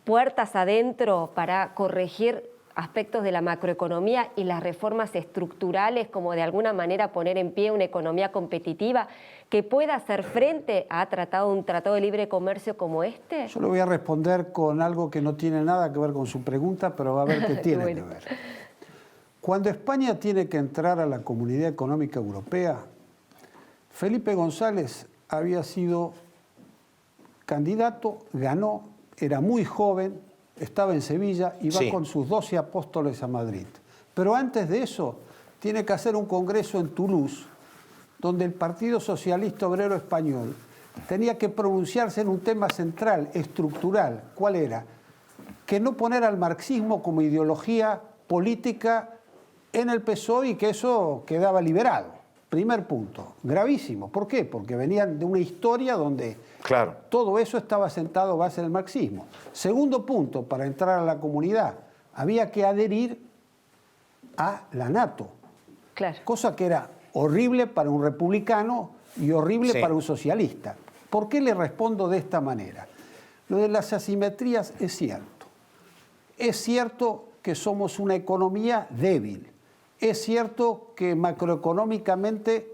puertas adentro para corregir aspectos de la macroeconomía y las reformas estructurales, como de alguna manera poner en pie una economía competitiva que pueda hacer frente a un tratado de libre comercio como este? Yo le voy a responder con algo que no tiene nada que ver con su pregunta, pero va a ver qué tiene Bueno. que ver. Cuando España tiene que entrar a la Comunidad Económica Europea, Felipe González había sido candidato, ganó, era muy joven, estaba en Sevilla y va Sí. con sus 12 apóstoles a Madrid. Pero antes de eso, tiene que hacer un congreso en Toulouse, donde el Partido Socialista Obrero Español tenía que pronunciarse en un tema central, estructural. ¿Cuál era? Que no poner al marxismo como ideología política en el PSOE y que eso quedaba liberado. Primer punto, gravísimo. ¿Por qué? Porque venían de una historia donde Claro. todo eso estaba sentado a base del marxismo. Segundo punto, para entrar a la comunidad, había que adherir a la NATO, Claro. cosa que era horrible para un republicano y horrible Sí. para un socialista. ¿Por qué le respondo de esta manera? Lo de las asimetrías es cierto. Es cierto que somos una economía débil. Es cierto que macroeconómicamente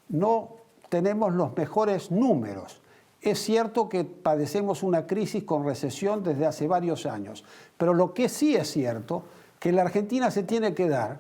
no tenemos los mejores números. Es cierto que padecemos una crisis con recesión desde hace varios años. Pero lo que sí es cierto, que la Argentina se tiene que dar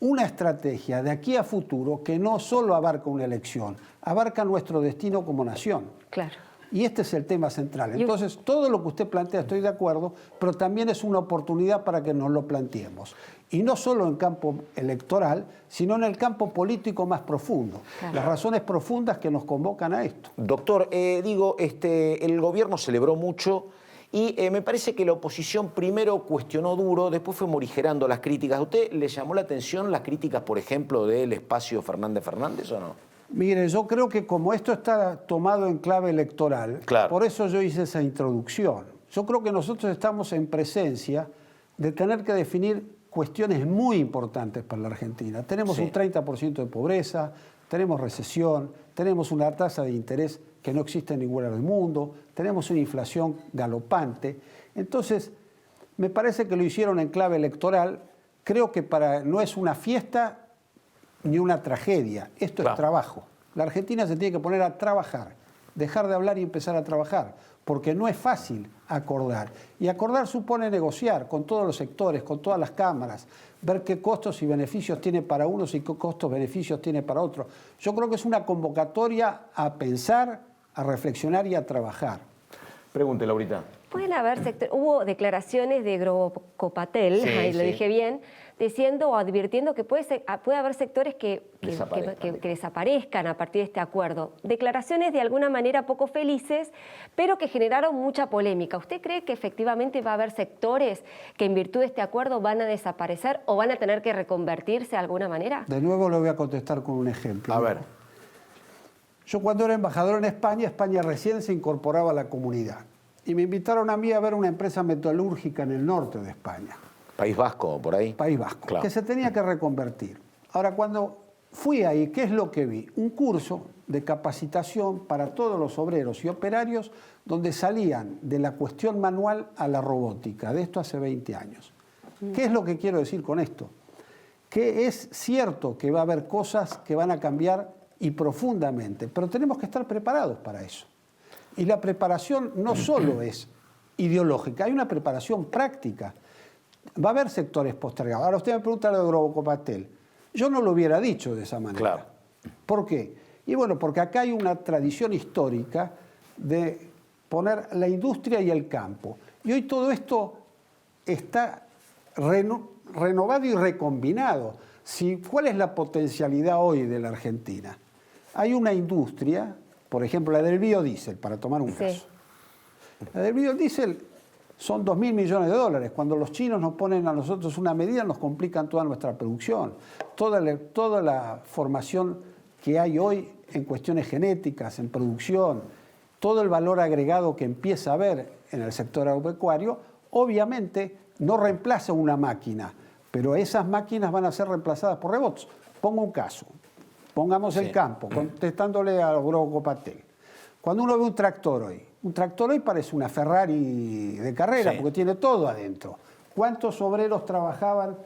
una estrategia de aquí a futuro que no solo abarca una elección, abarca nuestro destino como nación. Claro. Y este es el tema central. Entonces, todo lo que usted plantea estoy de acuerdo, pero también es una oportunidad para que nos lo planteemos. Y no solo en campo electoral, sino en el campo político más profundo. Claro. Las razones profundas que nos convocan a esto. Doctor, el gobierno celebró mucho y me parece que la oposición primero cuestionó duro, después fue morigerando las críticas. ¿A usted le llamó la atención las críticas, por ejemplo, del espacio Fernández Fernández o no? Mire, yo creo que como esto está tomado en clave electoral, Claro. por eso yo hice esa introducción. Yo creo que nosotros estamos en presencia de tener que definir cuestiones muy importantes para la Argentina. Tenemos Sí. un 30% de pobreza, tenemos recesión, tenemos una tasa de interés que no existe en ningún lado del mundo, tenemos una inflación galopante. Entonces, me parece que lo hicieron en clave electoral. Creo que no es una fiesta ni una tragedia. Esto Claro. es trabajo. La Argentina se tiene que poner a trabajar, dejar de hablar y empezar a trabajar, porque no es fácil acordar. Y acordar supone negociar con todos los sectores, con todas las cámaras, ver qué costos y beneficios tiene para unos y qué costos y beneficios tiene para otros. Yo creo que es una convocatoria a pensar, a reflexionar y a trabajar. Pregunte, Laurita. Pueden haber sectores, hubo declaraciones de Grocopatel, Sí, ahí lo sí. dije bien, diciendo o advirtiendo que puede haber sectores que desaparezcan a partir de este acuerdo. Declaraciones de alguna manera poco felices, pero que generaron mucha polémica. ¿Usted cree que efectivamente va a haber sectores que en virtud de este acuerdo van a desaparecer o van a tener que reconvertirse de alguna manera? De nuevo le voy a contestar con un ejemplo. A ver. Yo cuando era embajador en España, España recién se incorporaba a la comunidad. y me invitaron a mí a ver una empresa metalúrgica en el norte de España. País Vasco, por ahí. País Vasco, Claro. que se tenía que reconvertir. Ahora, cuando fui ahí, ¿qué es lo que vi? Un curso de capacitación para todos los obreros y operarios donde salían de la cuestión manual a la robótica, de esto hace 20 años. ¿Qué es lo que quiero decir con esto? Que es cierto que va a haber cosas que van a cambiar y profundamente, pero tenemos que estar preparados para eso. Y la preparación no solo es ideológica, hay una preparación práctica. Va a haber sectores postergados. Ahora usted me pregunta lo de Grobocopatel. Yo no lo hubiera dicho de esa manera. Claro. ¿Por qué? Y bueno, porque acá hay una tradición histórica de poner la industria y el campo. Y hoy todo esto está renovado y recombinado. ¿Cuál es la potencialidad hoy de la Argentina? Hay una industria, por ejemplo, la del biodiesel, para tomar un caso. La del biodiesel son 2.000 millones de dólares. Cuando los chinos nos ponen a nosotros una medida, nos complican toda nuestra producción. Toda la formación que hay hoy en cuestiones genéticas, en producción, todo el valor agregado que empieza a haber en el sector agropecuario, obviamente no reemplaza una máquina, pero esas máquinas van a ser reemplazadas por robots. Pongo un caso. Pongamos el campo, contestándole a Grobocopatel. Cuando uno ve un tractor hoy parece una Ferrari de carrera, porque tiene todo adentro. ¿Cuántos obreros trabajaban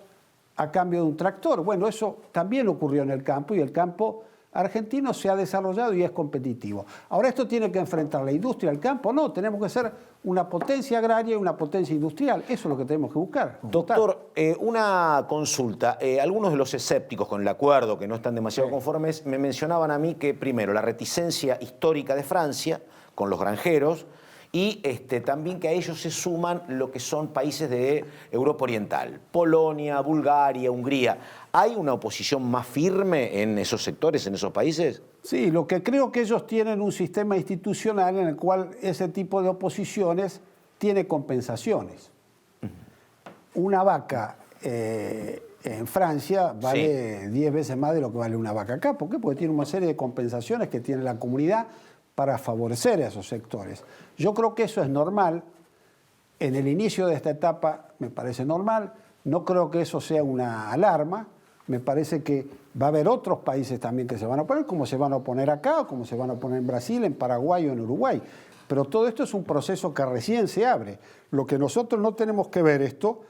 a cambio de un tractor? Bueno, eso también ocurrió en el campo y el campo argentino se ha desarrollado y es competitivo. Ahora, ¿esto tiene que enfrentar la industria al campo? No, tenemos que ser una potencia agraria y una potencia industrial. Eso es lo que tenemos que buscar. Doctor, una consulta. Algunos de los escépticos con el acuerdo, que no están demasiado conformes, me mencionaban a mí que, primero, la reticencia histórica de Francia con los granjeros y también que a ellos se suman lo que son países de Europa Oriental, Polonia, Bulgaria, Hungría. ¿Hay una oposición más firme en esos sectores, en esos países? Sí, lo que creo que ellos tienen un sistema institucional en el cual ese tipo de oposiciones tiene compensaciones. Una vaca en Francia vale 10 veces más de lo que vale una vaca acá. ¿Por qué? Porque tiene una serie de compensaciones que tiene la comunidad para favorecer a esos sectores. Yo creo que eso es normal. En el inicio de esta etapa me parece normal. No creo que eso sea una alarma. Me parece que va a haber otros países también que se van a oponer, como se van a oponer acá, o como se van a oponer en Brasil, en Paraguay o en Uruguay. Pero todo esto es un proceso que recién se abre. Lo que nosotros no tenemos que ver esto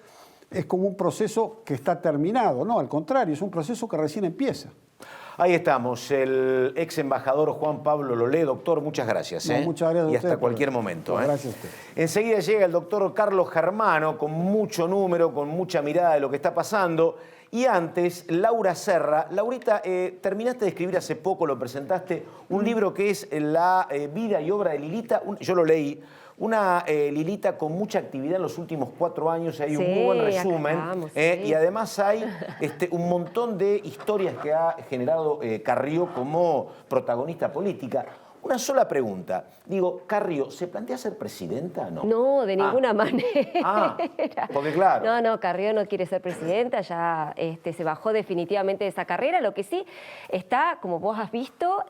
es como un proceso que está terminado. No, al contrario, es un proceso que recién empieza. Ahí estamos, el ex embajador Juan Pablo Lolé. Doctor, muchas gracias. No, muchas gracias y a hasta usted cualquier momento. Gracias a usted. Enseguida llega el doctor Carlos Germano con mucho número, con mucha mirada de lo que está pasando. Y antes, Laura Serra. Laurita, terminaste de escribir hace poco, lo presentaste, un libro que es la vida y obra de Lilita. Yo lo leí. Una Lilita con mucha actividad en los últimos 4 años, hay un muy buen resumen. Y además hay un montón de historias que ha generado Carrió como protagonista política. Una sola pregunta. Digo, Carrió, ¿se plantea ser presidenta o no? No, de ninguna manera. Porque claro. No, Carrió no quiere ser presidenta, ya se bajó definitivamente de esa carrera. Lo que sí está, como vos has visto,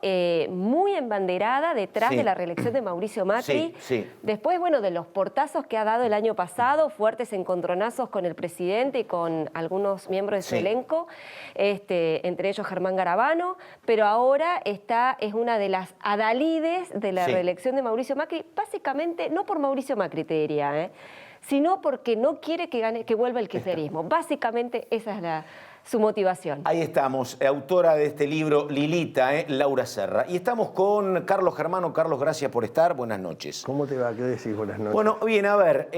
muy embanderada detrás de la reelección de Mauricio Macri. Después, bueno, de los portazos que ha dado el año pasado, fuertes encontronazos con el presidente y con algunos miembros de su elenco, entre ellos Germán Garabano, pero ahora es una de las adalides de la reelección de Mauricio Macri, básicamente, no por Mauricio Macri, te diría, sino porque no quiere que vuelva el kirchnerismo. Básicamente esa es su motivación. Ahí estamos, autora de este libro, Lilita, Laura Serra. Y estamos con Carlos Germano. Carlos, gracias por estar. Buenas noches. ¿Cómo te va? ¿Qué decís? Buenas noches. Bueno, bien, a ver,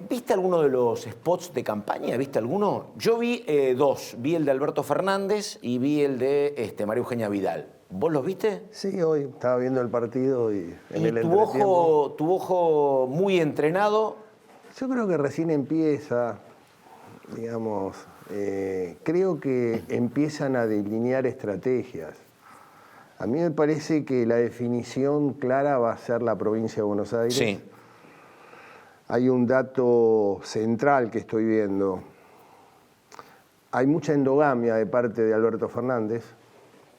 ¿viste alguno de los spots de campaña? ¿Viste alguno? Yo vi 2. Vi el de Alberto Fernández y vi el de María Eugenia Vidal. ¿Vos los viste? Sí, hoy estaba viendo el partido y en el entretiempo. ¿Tu ojo muy entrenado? Yo creo que recién empieza, digamos, creo que empiezan a delinear estrategias. A mí me parece que la definición clara va a ser la provincia de Buenos Aires. Sí. Hay un dato central que estoy viendo. Hay mucha endogamia de parte de Alberto Fernández.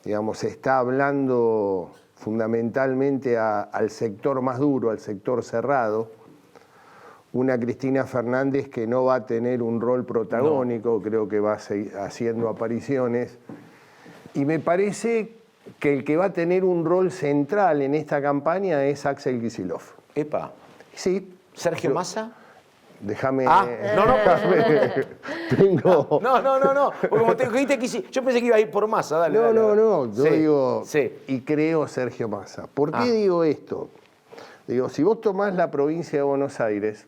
Digamos, se está hablando fundamentalmente al sector más duro, al sector cerrado, una Cristina Fernández que no va a tener un rol protagónico, creo que va a seguir haciendo apariciones. Y me parece que el que va a tener un rol central en esta campaña es Axel Kicillof. Epa. Sí. ¿Sergio Massa? Déjame... No. No. Porque como te dijiste que yo pensé que iba a ir por Massa, dale. No. Yo digo, sí. Y creo Sergio Massa. ¿Por qué digo esto? Digo, si vos tomás la provincia de Buenos Aires,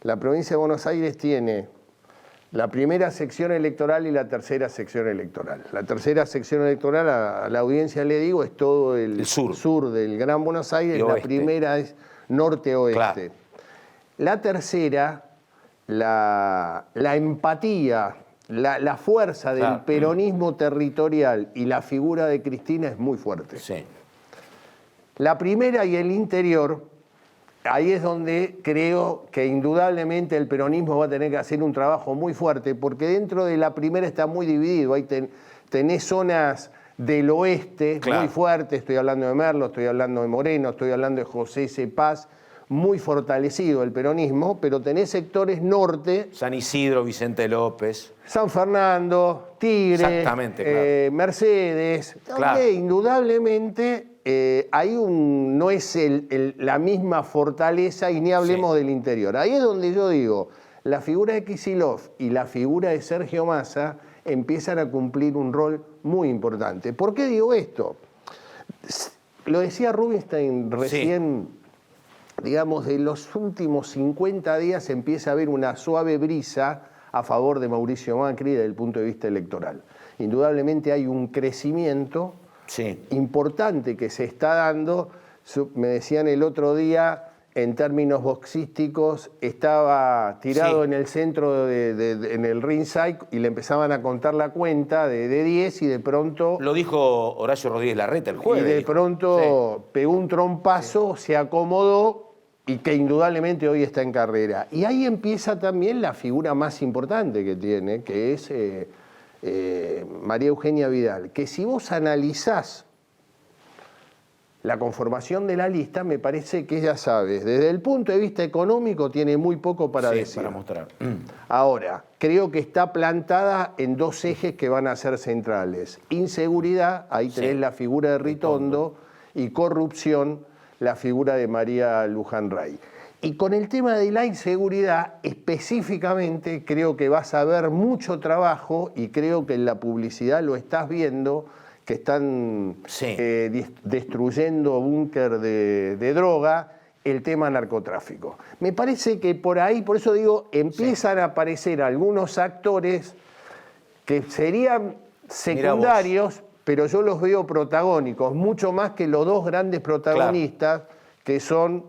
la provincia de Buenos Aires tiene la primera sección electoral y la tercera sección electoral. La tercera sección electoral, a la audiencia le digo, es todo el sur del Gran Buenos Aires. La primera es norte-oeste. Claro. La tercera, la empatía, la fuerza del peronismo territorial y la figura de Cristina es muy fuerte. Sí. La primera y el interior, ahí es donde creo que indudablemente el peronismo va a tener que hacer un trabajo muy fuerte, porque dentro de la primera está muy dividido. Ahí tenés zonas del oeste muy fuertes, estoy hablando de Merlo, estoy hablando de Moreno, estoy hablando de José C. Paz, muy fortalecido el peronismo, pero tenés sectores norte. San Isidro, Vicente López. San Fernando, Tigre, Mercedes, donde indudablemente hay no es la misma fortaleza, y ni hablemos del interior. Ahí es donde yo digo, la figura de Kicillof y la figura de Sergio Massa empiezan a cumplir un rol muy importante. ¿Por qué digo esto? Lo decía Rubinstein recién, digamos, de los últimos 50 días empieza a haber una suave brisa a favor de Mauricio Macri desde el punto de vista electoral. Indudablemente hay un crecimiento importante que se está dando. Me decían el otro día, en términos boxísticos, estaba tirado en el centro, en el ringside, y le empezaban a contar la cuenta de 10 y de pronto... Lo dijo Horacio Rodríguez Larreta el jueves. Y de pronto pegó un trompazo, se acomodó, y que indudablemente hoy está en carrera. Y ahí empieza también la figura más importante que tiene, que es María Eugenia Vidal, que si vos analizás la conformación de la lista, me parece que ya sabes, desde el punto de vista económico tiene muy poco para decir. Para mostrar. Ahora, creo que está plantada en dos ejes que van a ser centrales. Inseguridad, ahí tenés la figura de Ritondo, y corrupción, la figura de María Luján Ray. Y con el tema de la inseguridad, específicamente, creo que vas a ver mucho trabajo, y creo que en la publicidad lo estás viendo, que están destruyendo búnker de droga, el tema narcotráfico. Me parece que por ahí, por eso digo, empiezan a aparecer algunos actores que serían secundarios, pero yo los veo protagónicos, mucho más que los dos grandes protagonistas, que son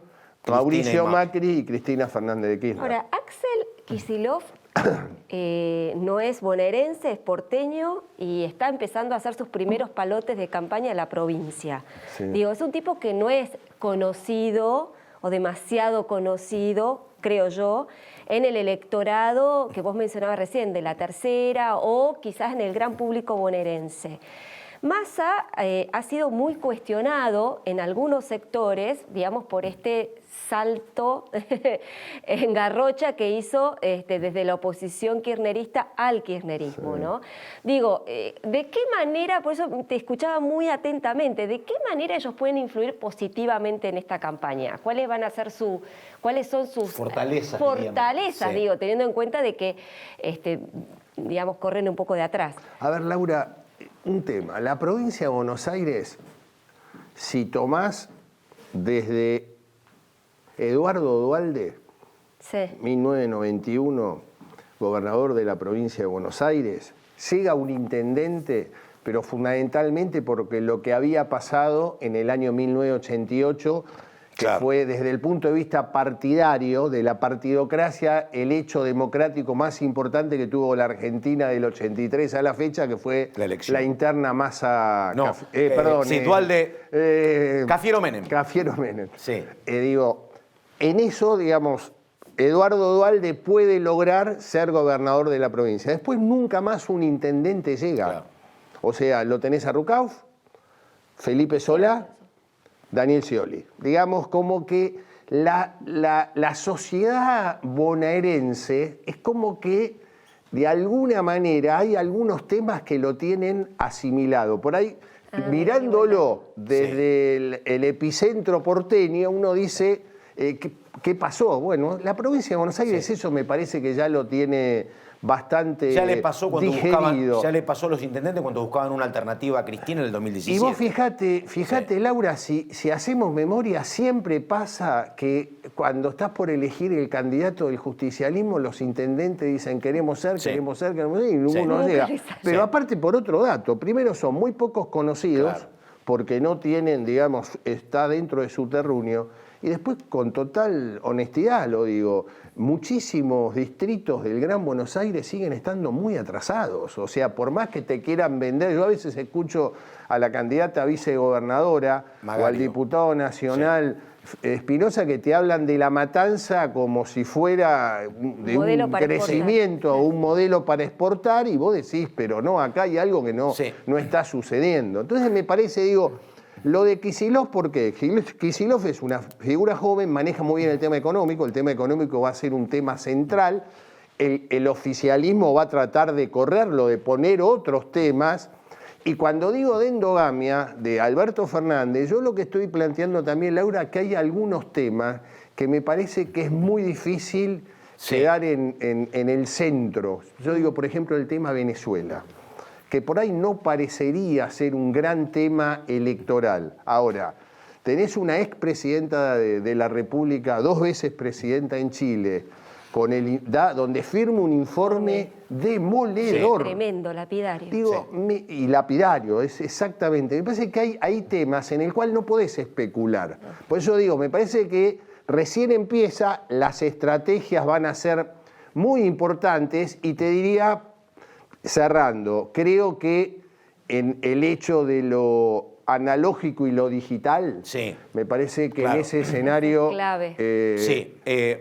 Mauricio Macri y Cristina Fernández de Kirchner. Ahora, Axel Kicillof no es bonaerense, es porteño y está empezando a hacer sus primeros palotes de campaña en la provincia. Digo, es un tipo que no es conocido o demasiado conocido, creo yo, en el electorado que vos mencionabas recién, de la tercera, o quizás en el gran público bonaerense. Massa ha sido muy cuestionado en algunos sectores, digamos, por este salto en garrocha que hizo desde la oposición kirchnerista al kirchnerismo, ¿no? Digo, ¿de qué manera, por eso te escuchaba muy atentamente, de qué manera ellos pueden influir positivamente en esta campaña? ¿Cuáles van a ser cuáles son sus fortalezas, digo, teniendo en cuenta de que, digamos, corren un poco de atrás? A ver, Laura, un tema. La provincia de Buenos Aires, si tomás desde Eduardo Duhalde, 1991, gobernador de la provincia de Buenos Aires, llega un intendente, pero fundamentalmente porque lo que había pasado en el año 1988, que fue desde el punto de vista partidario, de la partidocracia, el hecho democrático más importante que tuvo la Argentina del 83 a la fecha, que fue la interna Massa... Duhalde... Cafiero Menem. Cafiero Menem. Digo, en eso, digamos, Eduardo Duhalde puede lograr ser gobernador de la provincia. Después nunca más un intendente llega. O sea, lo tenés a Rucauf, Felipe Solá, Daniel Scioli. Digamos como que la sociedad bonaerense es como que de alguna manera hay algunos temas que lo tienen asimilado. Por ahí, mirándolo desde el epicentro porteño, uno dice, ¿qué pasó? Bueno, la provincia de Buenos Aires eso me parece que ya lo tiene bastante ya le pasó cuando digerido. ya le pasó a los intendentes cuando buscaban una alternativa a Cristina en el 2017. Y vos fíjate, Laura, si hacemos memoria, siempre pasa que cuando estás por elegir el candidato del justicialismo, los intendentes dicen queremos ser, y ninguno llega. Pero aparte por otro dato, primero son muy pocos conocidos, porque no tienen, digamos, está dentro de su terruño, y después con total honestidad lo digo, muchísimos distritos del Gran Buenos Aires siguen estando muy atrasados. O sea, por más que te quieran vender, yo a veces escucho a la candidata a vicegobernadora o al diputado nacional Espinosa que te hablan de La Matanza como si fuera de un crecimiento o un modelo para exportar, y vos decís, pero no, acá hay algo que no está sucediendo. Entonces me parece, digo, lo de Kicillof, ¿por qué? Kicillof es una figura joven, maneja muy bien el tema económico va a ser un tema central, el oficialismo va a tratar de correrlo, de poner otros temas, y cuando digo de endogamia, de Alberto Fernández, yo lo que estoy planteando también, Laura, que hay algunos temas que me parece que es muy difícil quedar en el centro. Yo digo, por ejemplo, el tema Venezuela, que por ahí no parecería ser un gran tema electoral. Ahora, tenés una expresidenta de la República, 2 veces presidenta en Chile, donde firma un informe demoledor. Tremendo, lapidario. Digo, y lapidario, es exactamente. Me parece que hay temas en el cual no podés especular. Por eso digo, me parece que recién empieza, las estrategias van a ser muy importantes, y te diría, cerrando, creo que en el hecho de lo analógico y lo digital, me parece que en ese escenario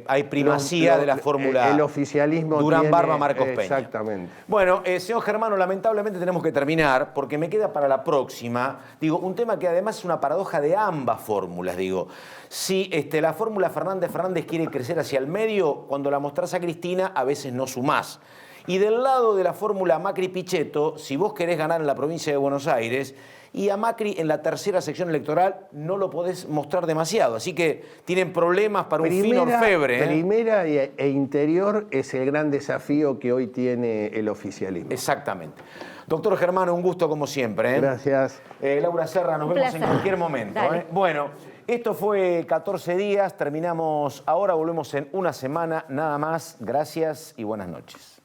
hay primacía de la fórmula. El oficialismo Durán Barba, Marcos Peña. Exactamente. Bueno, señor Germano, lamentablemente tenemos que terminar porque me queda para la próxima, digo, un tema que además es una paradoja de ambas fórmulas, digo. Si la fórmula Fernández quiere crecer hacia el medio, cuando la mostrás a Cristina a veces no sumás. Y del lado de la fórmula Macri-Pichetto, si vos querés ganar en la provincia de Buenos Aires, y a Macri en la tercera sección electoral no lo podés mostrar demasiado. Así que tienen problemas para un fin orfebre. Primera e interior es el gran desafío que hoy tiene el oficialismo. Exactamente. Doctor Germano, un gusto como siempre. Gracias. Laura Serra, nos vemos en cualquier momento. Bueno, esto fue 14 días, terminamos ahora, volvemos en una semana nada más. Gracias y buenas noches.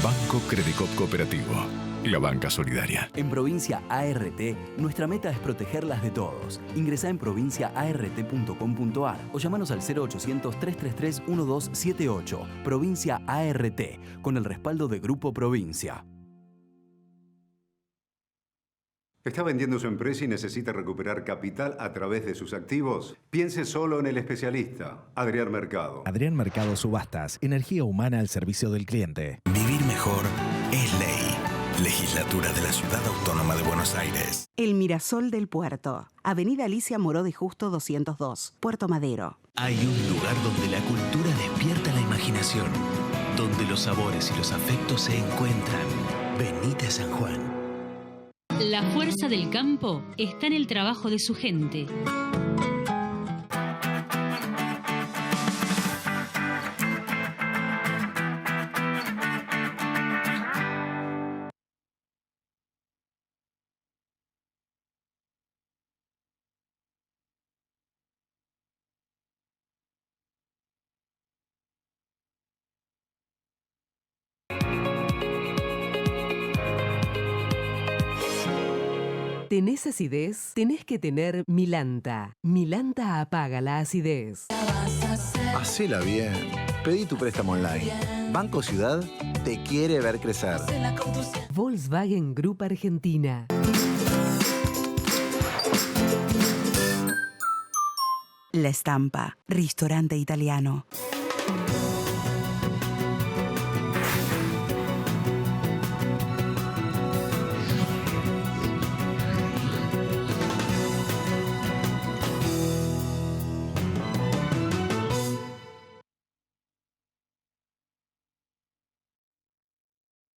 Banco Credicop Cooperativo, la banca solidaria. En Provincia ART, nuestra meta es protegerlas de todos. Ingresá en provinciaart.com.ar o llamanos al 0800-333-1278. Provincia ART, con el respaldo de Grupo Provincia. ¿Está vendiendo su empresa y necesita recuperar capital a través de sus activos? Piense solo en el especialista, Adrián Mercado. Adrián Mercado Subastas, energía humana al servicio del cliente. Vivir mejor es ley. Legislatura de la Ciudad Autónoma de Buenos Aires. El Mirasol del Puerto. Avenida Alicia Moró de Justo 202, Puerto Madero. Hay un lugar donde la cultura despierta la imaginación, donde los sabores y los afectos se encuentran. Venite a San Juan. La fuerza del campo está en el trabajo de su gente. ¿Tenés acidez? Tenés que tener Milanta. Milanta apaga la acidez. Hacela bien. Pedí tu préstamo online. Banco Ciudad te quiere ver crecer. Volkswagen Group Argentina. La Estampa, restaurante italiano.